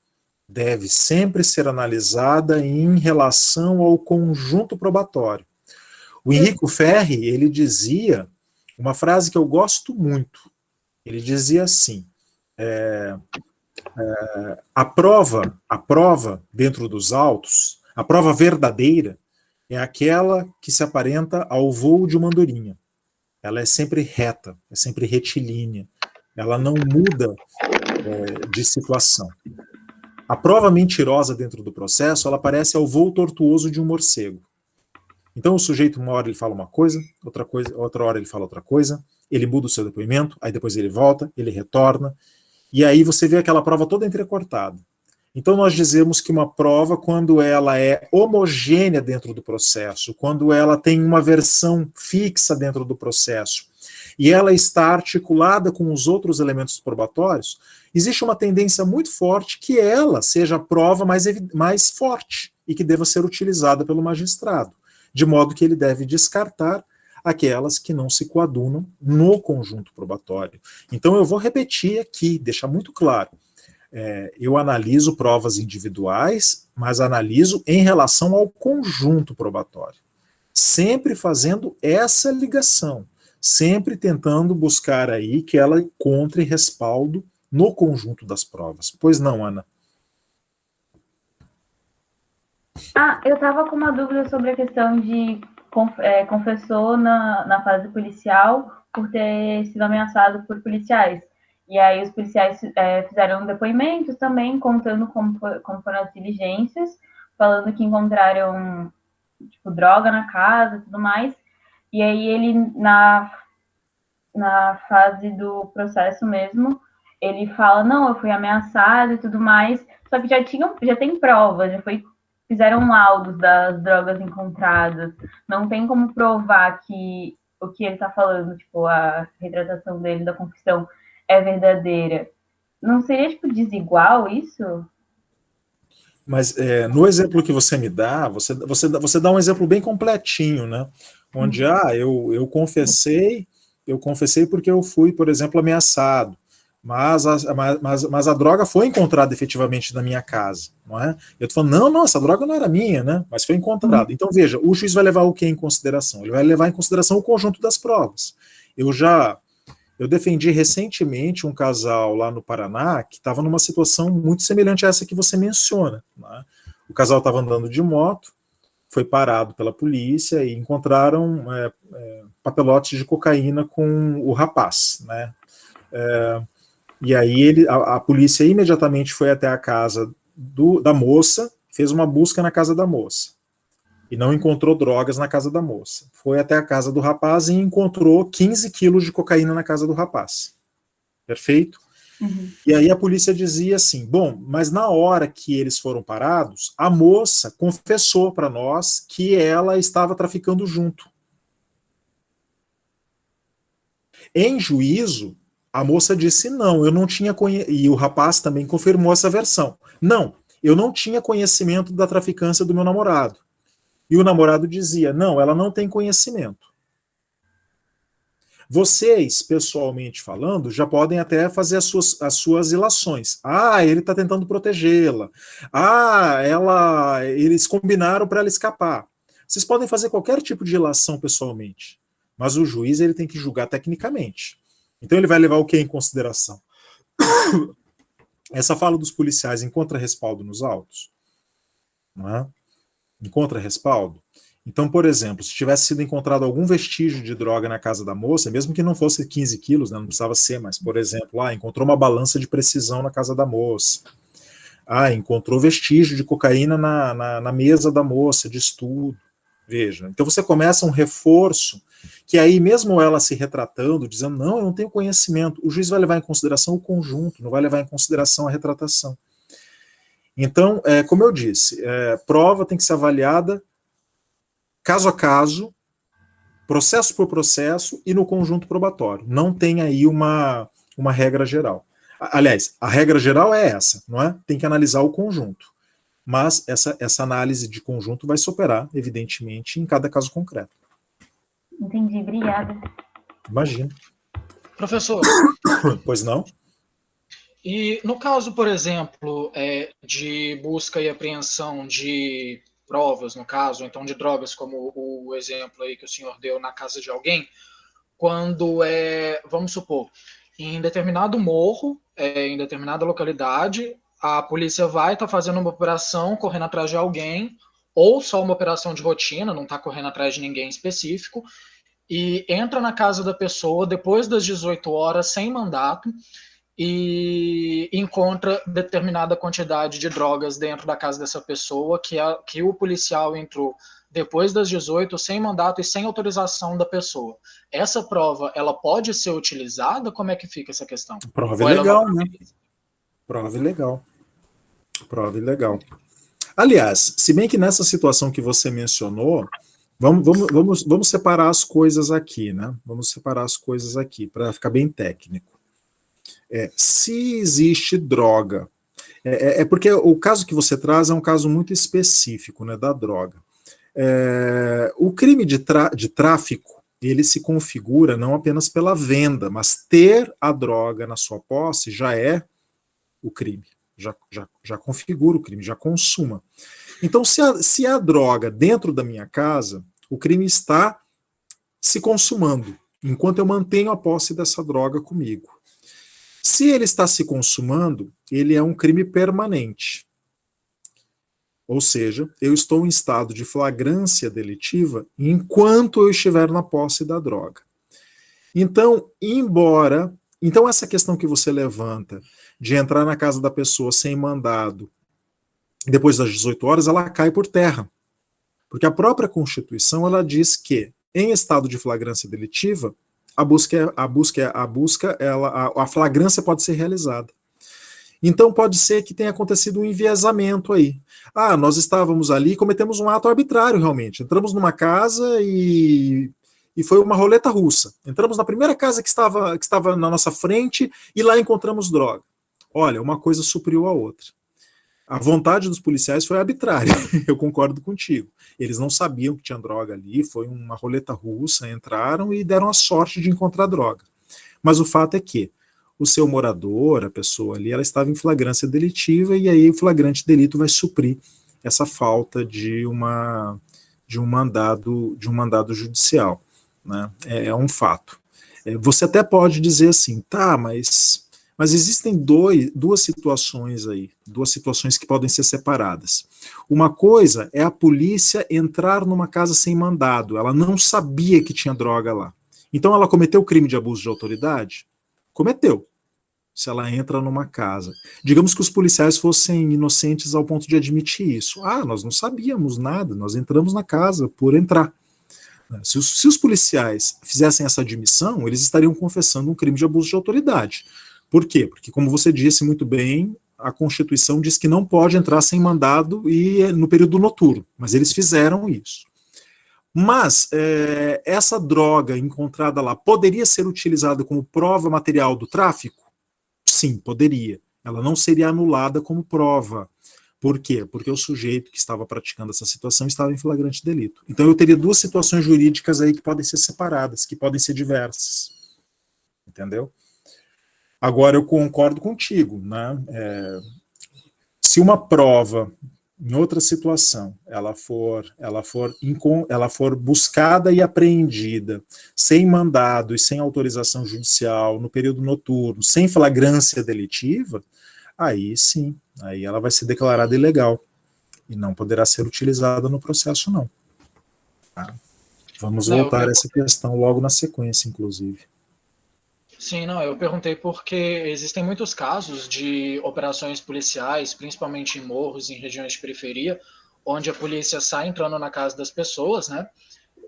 deve sempre ser analisada em relação ao conjunto probatório. O Henrico Ferri, ele dizia uma frase que eu gosto muito. Ele dizia assim, a prova dentro dos autos, a prova verdadeira, é aquela que se aparenta ao voo de uma andorinha. Ela é sempre reta, é sempre retilínea, ela não muda de situação. A prova mentirosa dentro do processo, ela parece ao voo tortuoso de um morcego. Então o sujeito, uma hora ele fala uma coisa, outra hora ele fala outra coisa, ele muda o seu depoimento, aí depois ele volta, ele retorna, e aí você vê aquela prova toda entrecortada. Então nós dizemos que uma prova, quando ela é homogênea dentro do processo, quando ela tem uma versão fixa dentro do processo, e ela está articulada com os outros elementos probatórios, existe uma tendência muito forte que ela seja a prova mais forte e que deva ser utilizada pelo magistrado, de modo que ele deve descartar aquelas que não se coadunam no conjunto probatório. Então eu vou repetir aqui, deixar muito claro, eu analiso provas individuais, mas analiso em relação ao conjunto probatório, sempre fazendo essa ligação, sempre tentando buscar aí que ela encontre respaldo no conjunto das provas. Pois não, Ana? Eu estava com uma dúvida sobre a questão de confessou na fase policial por ter sido ameaçado por policiais. E aí os policiais fizeram depoimentos também, contando como foram as diligências, falando que encontraram tipo, droga na casa e tudo mais. E aí ele, na fase do processo mesmo, ele fala, não, eu fui ameaçado e tudo mais, só que já tem provas, fizeram laudos das drogas encontradas, não tem como provar que o que ele está falando, tipo, a retratação dele da confissão é verdadeira. Não seria, tipo, desigual isso? Mas no exemplo que você me dá, você dá um exemplo bem completinho, né? Onde, eu confessei porque eu fui, por exemplo, ameaçado, mas a droga foi encontrada efetivamente na minha casa, não é? Eu estou falando, não, essa droga não era minha, né? Mas foi encontrada. Então, veja, o juiz vai levar o que em consideração? Ele vai levar em consideração o conjunto das provas. Eu defendi recentemente um casal lá no Paraná que estava numa situação muito semelhante a essa que você menciona, né? O casal estava andando de moto, foi parado pela polícia e encontraram papelotes de cocaína com o rapaz, né? E aí a polícia imediatamente foi até a casa da moça, fez uma busca na casa da moça e não encontrou drogas na casa da moça. Foi até a casa do rapaz e encontrou 15 quilos de cocaína na casa do rapaz. Perfeito? Uhum. E aí a polícia dizia assim, bom, mas na hora que eles foram parados, a moça confessou para nós que ela estava traficando junto. Em juízo, a moça disse, não, eu não tinha conhecimento, e o rapaz também confirmou essa versão. Não, eu não tinha conhecimento da traficância do meu namorado. E o namorado dizia, não, ela não tem conhecimento. Vocês, pessoalmente falando, já podem até fazer as suas ilações. Ah, ele está tentando protegê-la. Ah, eles combinaram para ela escapar. Vocês podem fazer qualquer tipo de ilação pessoalmente, mas o juiz ele tem que julgar tecnicamente. Então ele vai levar o que em consideração? Essa fala dos policiais encontra respaldo nos autos? Não é? Encontra respaldo? Então, por exemplo, se tivesse sido encontrado algum vestígio de droga na casa da moça, mesmo que não fosse 15 quilos, né, não precisava ser, mas, por exemplo, encontrou uma balança de precisão na casa da moça. Encontrou vestígio de cocaína na mesa da moça de estudo. Veja, então você começa um reforço, que aí mesmo ela se retratando, dizendo, não, eu não tenho conhecimento, o juiz vai levar em consideração o conjunto, não vai levar em consideração a retratação. Então, como eu disse, prova tem que ser avaliada caso a caso, processo por processo e no conjunto probatório. Não tem aí uma regra geral. Aliás, a regra geral é essa, não é? Tem que analisar o conjunto. Mas essa análise de conjunto vai se operar, evidentemente, em cada caso concreto. Entendi, obrigada. Imagina. Professor. Pois não? E no caso, por exemplo, de busca e apreensão de provas, no caso, ou então de drogas, como o exemplo aí que o senhor deu na casa de alguém, quando vamos supor, em determinado morro, em determinada localidade, a polícia vai estar fazendo uma operação, correndo atrás de alguém, ou só uma operação de rotina, não está correndo atrás de ninguém específico, e entra na casa da pessoa depois das 18 horas, sem mandato, e encontra determinada quantidade de drogas dentro da casa dessa pessoa, que o policial entrou depois das 18, sem mandato e sem autorização da pessoa. Essa prova, ela pode ser utilizada? Como é que fica essa questão? Prova ilegal, né? Prova ilegal. Prova ilegal. Aliás, se bem que nessa situação que você mencionou, vamos separar as coisas aqui, né? Vamos separar as coisas aqui, para ficar bem técnico. Se existe droga, porque o caso que você traz é um caso muito específico, né, da droga. O crime de tráfico, ele se configura não apenas pela venda, mas ter a droga na sua posse já é o crime, já configura o crime, já consuma. Então, se há droga dentro da minha casa, o crime está se consumando, enquanto eu mantenho a posse dessa droga comigo. Se ele está se consumando, ele é um crime permanente. Ou seja, eu estou em estado de flagrância delitiva enquanto eu estiver na posse da droga. Então, essa questão que você levanta de entrar na casa da pessoa sem mandado depois das 18 horas, ela cai por terra. Porque a própria Constituição, ela diz que, em estado de flagrância delitiva, a flagrância pode ser realizada. Então pode ser que tenha acontecido um enviesamento aí. Nós estávamos ali e cometemos um ato arbitrário realmente. Entramos numa casa e foi uma roleta russa. Entramos na primeira casa que estava na nossa frente e lá encontramos droga. Olha, uma coisa supriu a outra. A vontade dos policiais foi arbitrária, eu concordo contigo. Eles não sabiam que tinha droga ali, foi uma roleta russa, entraram e deram a sorte de encontrar droga. Mas o fato é que o seu morador, a pessoa ali, ela estava em flagrância delitiva e aí o flagrante delito vai suprir essa falta de um mandado judicial, né? É um fato. Você até pode dizer assim, tá, mas Mas existem duas situações aí, duas situações que podem ser separadas. Uma coisa é a polícia entrar numa casa sem mandado, ela não sabia que tinha droga lá. Então ela cometeu o crime de abuso de autoridade? Cometeu. Se ela entra numa casa. Digamos que os policiais fossem inocentes ao ponto de admitir isso. Ah, nós não sabíamos nada, nós entramos na casa por entrar. Se os policiais fizessem essa admissão, eles estariam confessando um crime de abuso de autoridade. Por quê? Porque, como você disse muito bem, a Constituição diz que não pode entrar sem mandado e no período noturno, mas eles fizeram isso. Mas essa droga encontrada lá poderia ser utilizada como prova material do tráfico? Sim, poderia. Ela não seria anulada como prova. Por quê? Porque o sujeito que estava praticando essa situação estava em flagrante delito. Então eu teria duas situações jurídicas aí que podem ser separadas, que podem ser diversas. Entendeu? Agora eu concordo contigo, né? Se uma prova em outra situação ela for buscada e apreendida sem mandado e sem autorização judicial no período noturno, sem flagrância delitiva, aí sim, aí ela vai ser declarada ilegal e não poderá ser utilizada no processo, não. Tá? Vamos voltar a essa questão logo na sequência, inclusive. Sim, não, eu perguntei porque existem muitos casos de operações policiais, principalmente em morros, em regiões de periferia, onde a polícia sai entrando na casa das pessoas, né?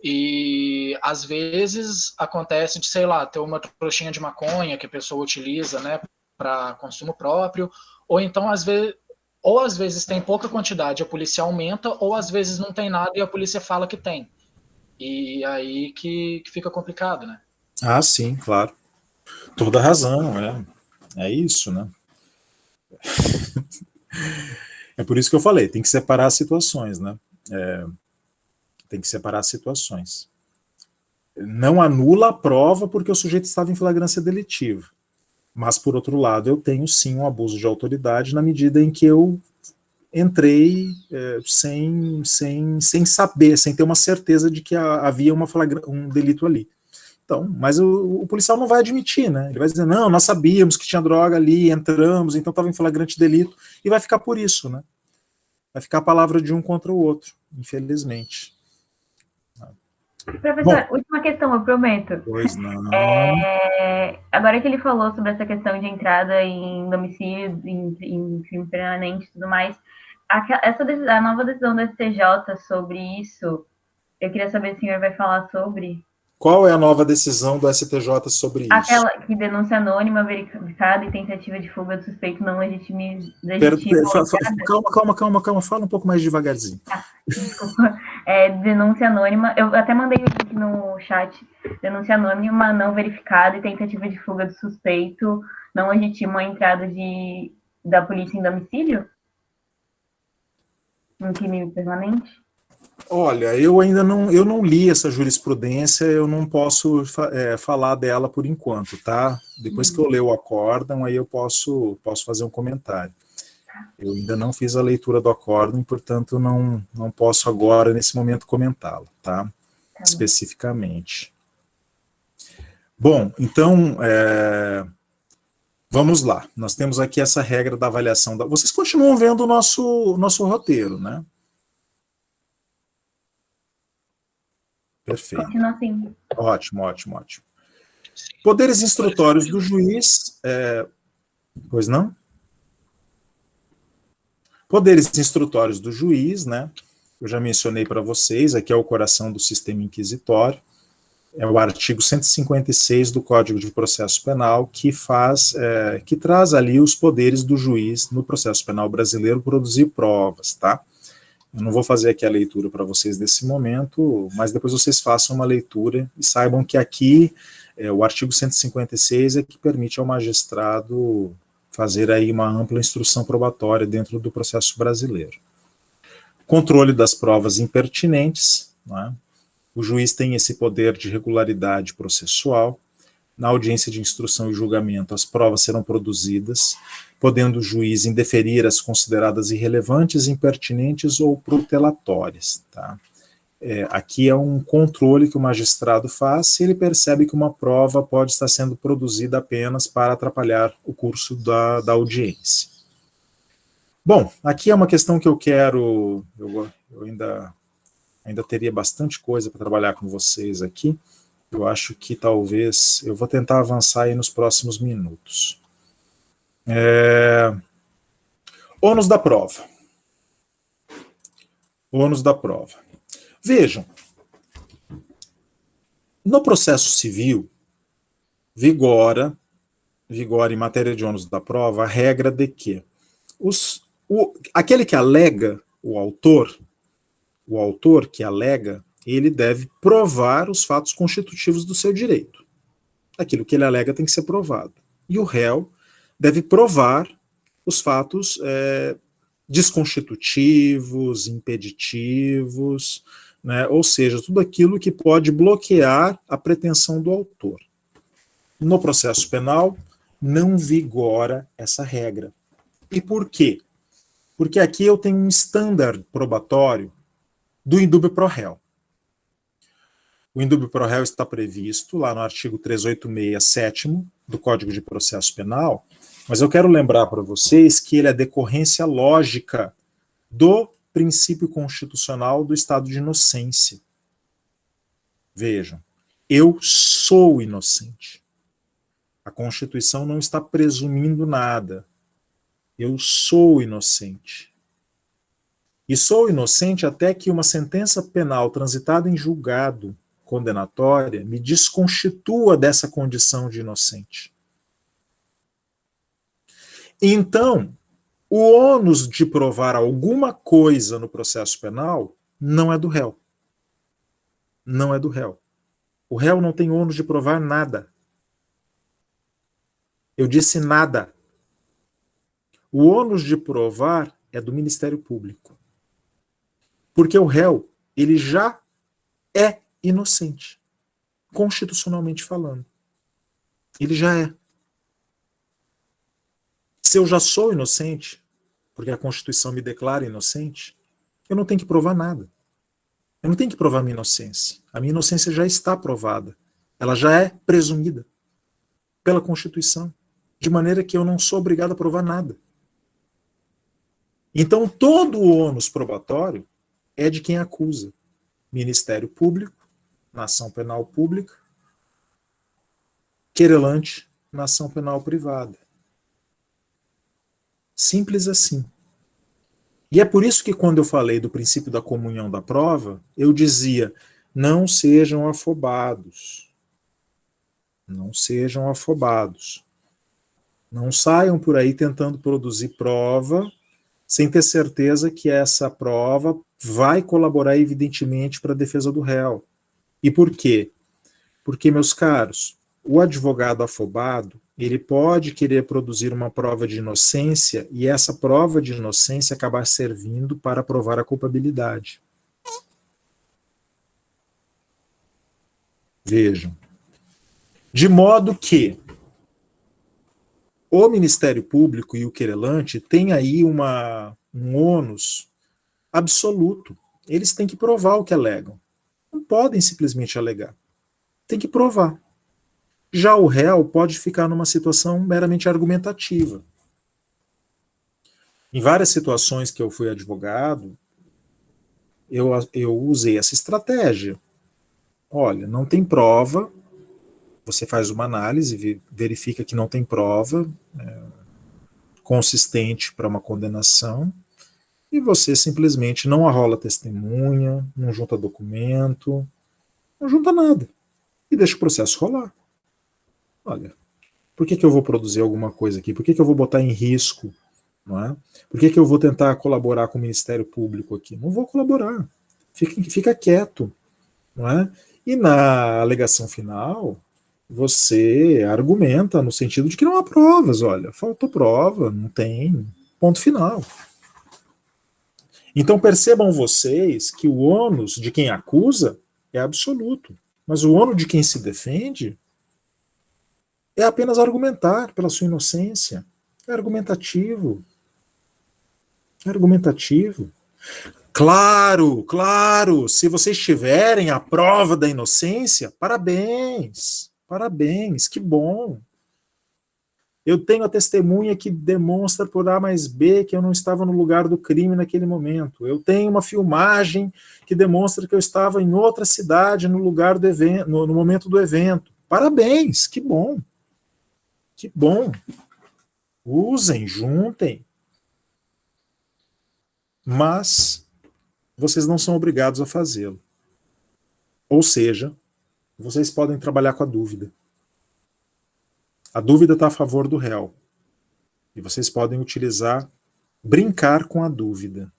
E às vezes acontece de, sei lá, ter uma trouxinha de maconha que a pessoa utiliza, né, para consumo próprio, ou então às vezes tem pouca quantidade, a polícia aumenta, ou às vezes não tem nada e a polícia fala que tem. E aí que fica complicado, né? Ah, sim, claro. Toda razão, é isso, né? É por isso que eu falei, tem que separar as situações, né? Tem que separar as situações. Não anula a prova porque o sujeito estava em flagrância delitiva. Mas, por outro lado, eu tenho sim um abuso de autoridade na medida em que eu entrei sem saber, sem ter uma certeza de que havia um delito ali. Então, mas o policial não vai admitir, né? Ele vai dizer, não, nós sabíamos que tinha droga ali, entramos, então estava em flagrante delito, e vai ficar por isso, né? Vai ficar a palavra de um contra o outro, infelizmente. Professor, última questão, eu prometo. Pois não. Agora que ele falou sobre essa questão de entrada em domicílio, em crime permanente e tudo mais, a nova decisão do STJ sobre isso, eu queria saber se o senhor vai falar sobre... Qual é a nova decisão do STJ sobre isso? Aquela que denúncia anônima, verificada e tentativa de fuga do suspeito não legitima. Calma, fala um pouco mais devagarzinho. Desculpa. Denúncia anônima, eu até mandei o link no chat. Denúncia anônima não verificada e tentativa de fuga do suspeito não legitima a entrada da polícia em domicílio? Um crime permanente? Olha, eu ainda não li essa jurisprudência, eu não posso falar dela por enquanto, tá? Depois que eu ler o acórdão, aí eu posso fazer um comentário. Eu ainda não fiz a leitura do acórdão, portanto não posso agora, nesse momento, comentá-lo, tá? Especificamente. Bom, então, vamos lá. Nós temos aqui essa regra da avaliação. Vocês continuam vendo o nosso roteiro, né? Perfeito. Continua assim. Ótimo. Poderes instrutórios do juiz... Pois não? Poderes instrutórios do juiz, né? Eu já mencionei para vocês, aqui é o coração do sistema inquisitório, é o artigo 156 do Código de Processo Penal, que traz ali os poderes do juiz no processo penal brasileiro produzir provas, tá? Eu não vou fazer aqui a leitura para vocês nesse momento, mas depois vocês façam uma leitura e saibam que aqui o artigo 156 é que permite ao magistrado fazer aí uma ampla instrução probatória dentro do processo brasileiro. Controle das provas impertinentes, né? O juiz tem esse poder de regularidade processual. Na audiência de instrução e julgamento, as provas serão produzidas, podendo o juiz indeferir as consideradas irrelevantes, impertinentes ou protelatórias. Tá? Aqui é um controle que o magistrado faz se ele percebe que uma prova pode estar sendo produzida apenas para atrapalhar o curso da audiência. Bom, aqui é uma questão que eu quero, eu ainda teria bastante coisa para trabalhar com vocês aqui. Eu acho que talvez, eu vou tentar avançar aí nos próximos minutos. Ônus da prova. Ônus da prova. Vejam, no processo civil, vigora em matéria de ônus da prova a regra de que aquele que alega, o autor que alega, ele deve provar os fatos constitutivos do seu direito. Aquilo que ele alega tem que ser provado. E o réu deve provar os fatos desconstitutivos, impeditivos, né? Ou seja, tudo aquilo que pode bloquear a pretensão do autor. No processo penal, não vigora essa regra. E por quê? Porque aqui eu tenho um estándar probatório do indúbio pro réu. O indúbio pro réu está previsto lá no artigo 386, 7º do Código de Processo Penal, mas eu quero lembrar para vocês que ele é decorrência lógica do princípio constitucional do estado de inocência. Vejam, eu sou inocente. A Constituição não está presumindo nada. Eu sou inocente. E sou inocente até que uma sentença penal transitada em julgado condenatória me desconstitua dessa condição de inocente. Então, o ônus de provar alguma coisa no processo penal não é do réu. Não é do réu. O réu não tem ônus de provar nada. Eu disse nada. O ônus de provar é do Ministério Público. Porque o réu, ele já é inocente, constitucionalmente falando. Ele já é. Se eu já sou inocente, porque a Constituição me declara inocente, eu não tenho que provar nada. Eu não tenho que provar minha inocência. A minha inocência já está provada. Ela já é presumida pela Constituição, de maneira que eu não sou obrigado a provar nada. Então, todo o ônus probatório é de quem acusa. Ministério Público, na ação penal pública, querelante, na ação penal privada. Simples assim. E é por isso que quando eu falei do princípio da comunhão da prova, eu dizia, não sejam afobados. Não sejam afobados. Não saiam por aí tentando produzir prova sem ter certeza que essa prova vai colaborar evidentemente para a defesa do réu. E por quê? Porque, meus caros, o advogado afobado, ele pode querer produzir uma prova de inocência e essa prova de inocência acabar servindo para provar a culpabilidade. Vejam. De modo que o Ministério Público e o querelante têm aí um ônus absoluto. Eles têm que provar o que alegam. Não podem simplesmente alegar. Tem que provar. Já o réu pode ficar numa situação meramente argumentativa. Em várias situações que eu fui advogado, eu usei essa estratégia. Olha, não tem prova, você faz uma análise, verifica que não tem prova consistente para uma condenação, e você simplesmente não arrola testemunha, não junta documento, não junta nada, e deixa o processo rolar. Olha, por que eu vou produzir alguma coisa aqui? Por que eu vou botar em risco? Não é? Por que eu vou tentar colaborar com o Ministério Público aqui? Não vou colaborar. Fica quieto. Não é? E na alegação final, você argumenta no sentido de que não há provas. Olha, faltou prova, não tem, ponto final. Então percebam vocês que o ônus de quem acusa é absoluto, mas o ônus de quem se defende é apenas argumentar pela sua inocência. É argumentativo. É argumentativo. Claro, claro, se vocês tiverem a prova da inocência, parabéns, parabéns, que bom. Eu tenho a testemunha que demonstra por A mais B que eu não estava no lugar do crime naquele momento. Eu tenho uma filmagem que demonstra que eu estava em outra cidade no lugar do evento, no momento do evento. Parabéns, que bom. Que bom. Usem, juntem. Mas vocês não são obrigados a fazê-lo. Ou seja, vocês podem trabalhar com a dúvida. A dúvida está a favor do réu. E vocês podem utilizar, brincar com a dúvida.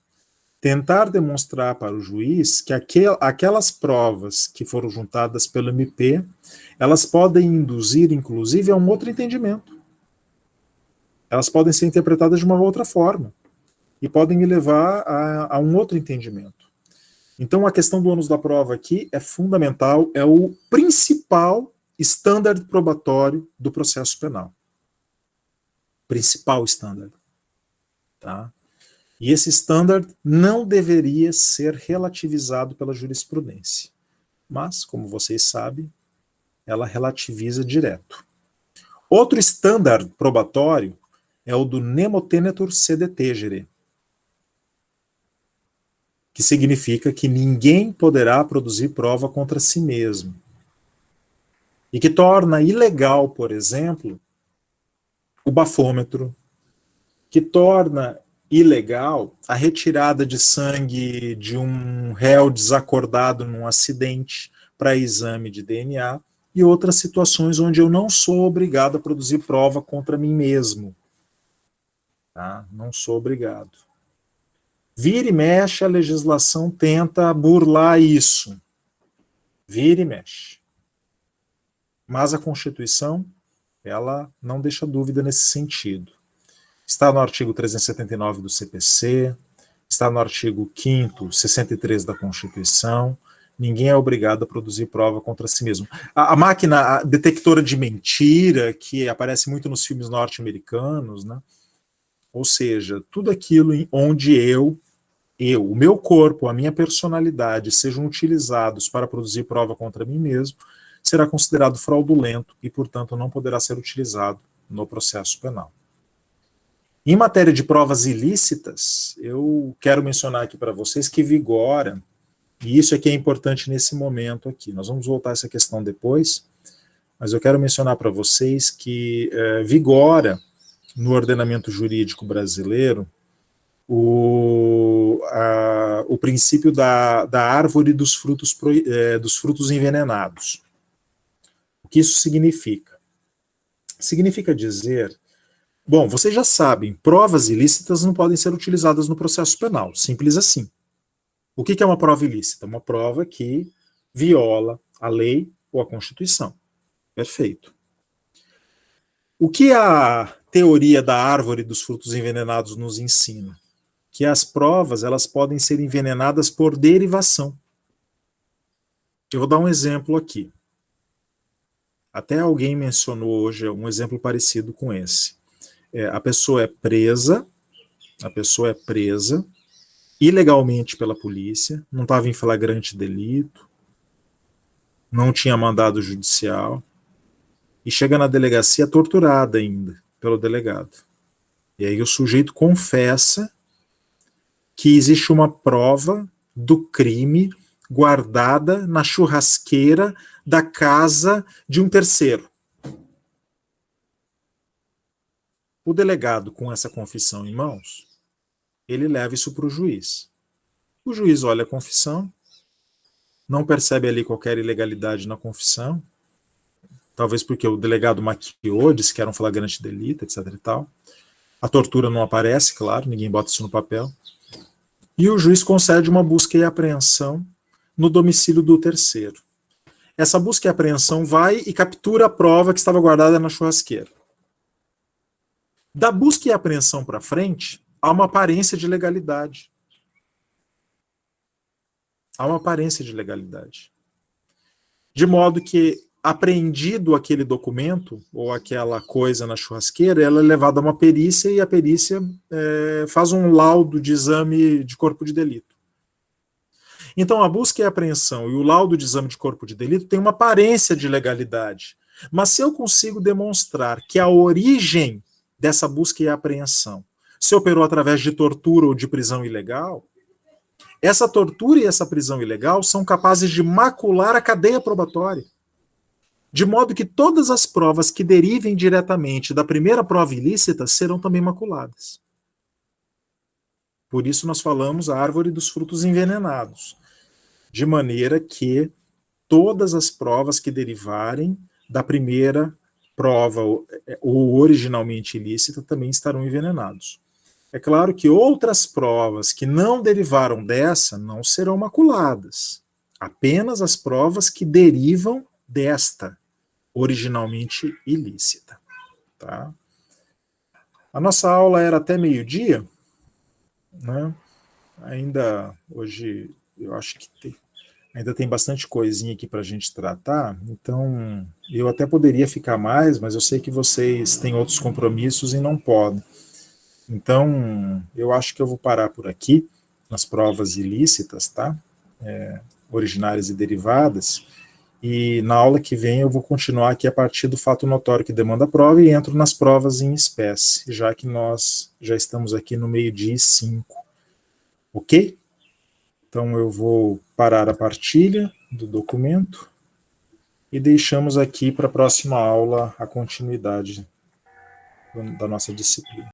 Tentar demonstrar para o juiz que aquelas provas que foram juntadas pelo MP, elas podem induzir, inclusive, a um outro entendimento. Elas podem ser interpretadas de uma outra forma. E podem me levar a um outro entendimento. Então, a questão do ônus da prova aqui é fundamental, é o principal standard probatório do processo penal. Principal standard. Tá? E esse standard não deveria ser relativizado pela jurisprudência. Mas, como vocês sabem, ela relativiza direto. Outro standard probatório é o do nemo tenetur sede tegere, que significa que ninguém poderá produzir prova contra si mesmo. E que torna ilegal, por exemplo, o bafômetro, que torna ilegal a retirada de sangue de um réu desacordado num acidente para exame de DNA e outras situações onde eu não sou obrigado a produzir prova contra mim mesmo. Tá? Não sou obrigado. Vira e mexe, a legislação tenta burlar isso. Vira e mexe. Mas a Constituição, ela não deixa dúvida nesse sentido. Está no artigo 379 do CPC, está no artigo 5º, 63 da Constituição, ninguém é obrigado a produzir prova contra si mesmo. A máquina detectora de mentira, que aparece muito nos filmes norte-americanos, né? Ou seja, tudo aquilo onde o meu corpo, a minha personalidade sejam utilizados para produzir prova contra mim mesmo, será considerado fraudulento e, portanto, não poderá ser utilizado no processo penal. Em matéria de provas ilícitas, eu quero mencionar aqui para vocês que vigora, e isso aqui é importante nesse momento aqui, nós vamos voltar a essa questão depois, mas eu quero mencionar para vocês que vigora no ordenamento jurídico brasileiro o princípio da árvore dos frutos envenenados. O que isso significa? Significa dizer, bom, vocês já sabem, provas ilícitas não podem ser utilizadas no processo penal, simples assim. O que é uma prova ilícita? Uma prova que viola a lei ou a Constituição. Perfeito. O que a teoria da árvore dos frutos envenenados nos ensina? Que as provas, elas podem ser envenenadas por derivação. Eu vou dar um exemplo aqui. Até alguém mencionou hoje um exemplo parecido com esse. A pessoa é presa ilegalmente pela polícia, não estava em flagrante delito, não tinha mandado judicial, e chega na delegacia torturada ainda pelo delegado. E aí o sujeito confessa que existe uma prova do crime guardada na churrasqueira da casa de um terceiro. O delegado, com essa confissão em mãos, ele leva isso para o juiz. O juiz olha a confissão, não percebe ali qualquer ilegalidade na confissão, talvez porque o delegado maquiou, disse que era um flagrante delito, etc. e tal. A tortura não aparece, claro, ninguém bota isso no papel. E o juiz concede uma busca e apreensão no domicílio do terceiro. Essa busca e apreensão vai e captura a prova que estava guardada na churrasqueira. Da busca e apreensão para frente, há uma aparência de legalidade. Há uma aparência de legalidade. De modo que, apreendido aquele documento, ou aquela coisa na churrasqueira, ela é levada a uma perícia e a perícia faz um laudo de exame de corpo de delito. Então, a busca e a apreensão e o laudo de exame de corpo de delito tem uma aparência de legalidade. Mas se eu consigo demonstrar que a origem dessa busca e apreensão se operou através de tortura ou de prisão ilegal, essa tortura e essa prisão ilegal são capazes de macular a cadeia probatória. De modo que todas as provas que derivem diretamente da primeira prova ilícita serão também maculadas. Por isso nós falamos a árvore dos frutos envenenados. De maneira que todas as provas que derivarem da primeira prova ou originalmente ilícita também estarão envenenados. É claro que outras provas que não derivaram dessa não serão maculadas. Apenas as provas que derivam desta originalmente ilícita. Tá? A nossa aula era até meio-dia, né? Ainda hoje eu acho que ainda tem bastante coisinha aqui para a gente tratar, então eu até poderia ficar mais, mas eu sei que vocês têm outros compromissos e não podem. Então, eu acho que eu vou parar por aqui, nas provas ilícitas, tá? Originárias e derivadas, e na aula que vem eu vou continuar aqui a partir do fato notório que demanda a prova e entro nas provas em espécie, já que nós já estamos aqui no 12:05. Ok? Então eu vou parar a partilha do documento e deixamos aqui para a próxima aula a continuidade da nossa disciplina.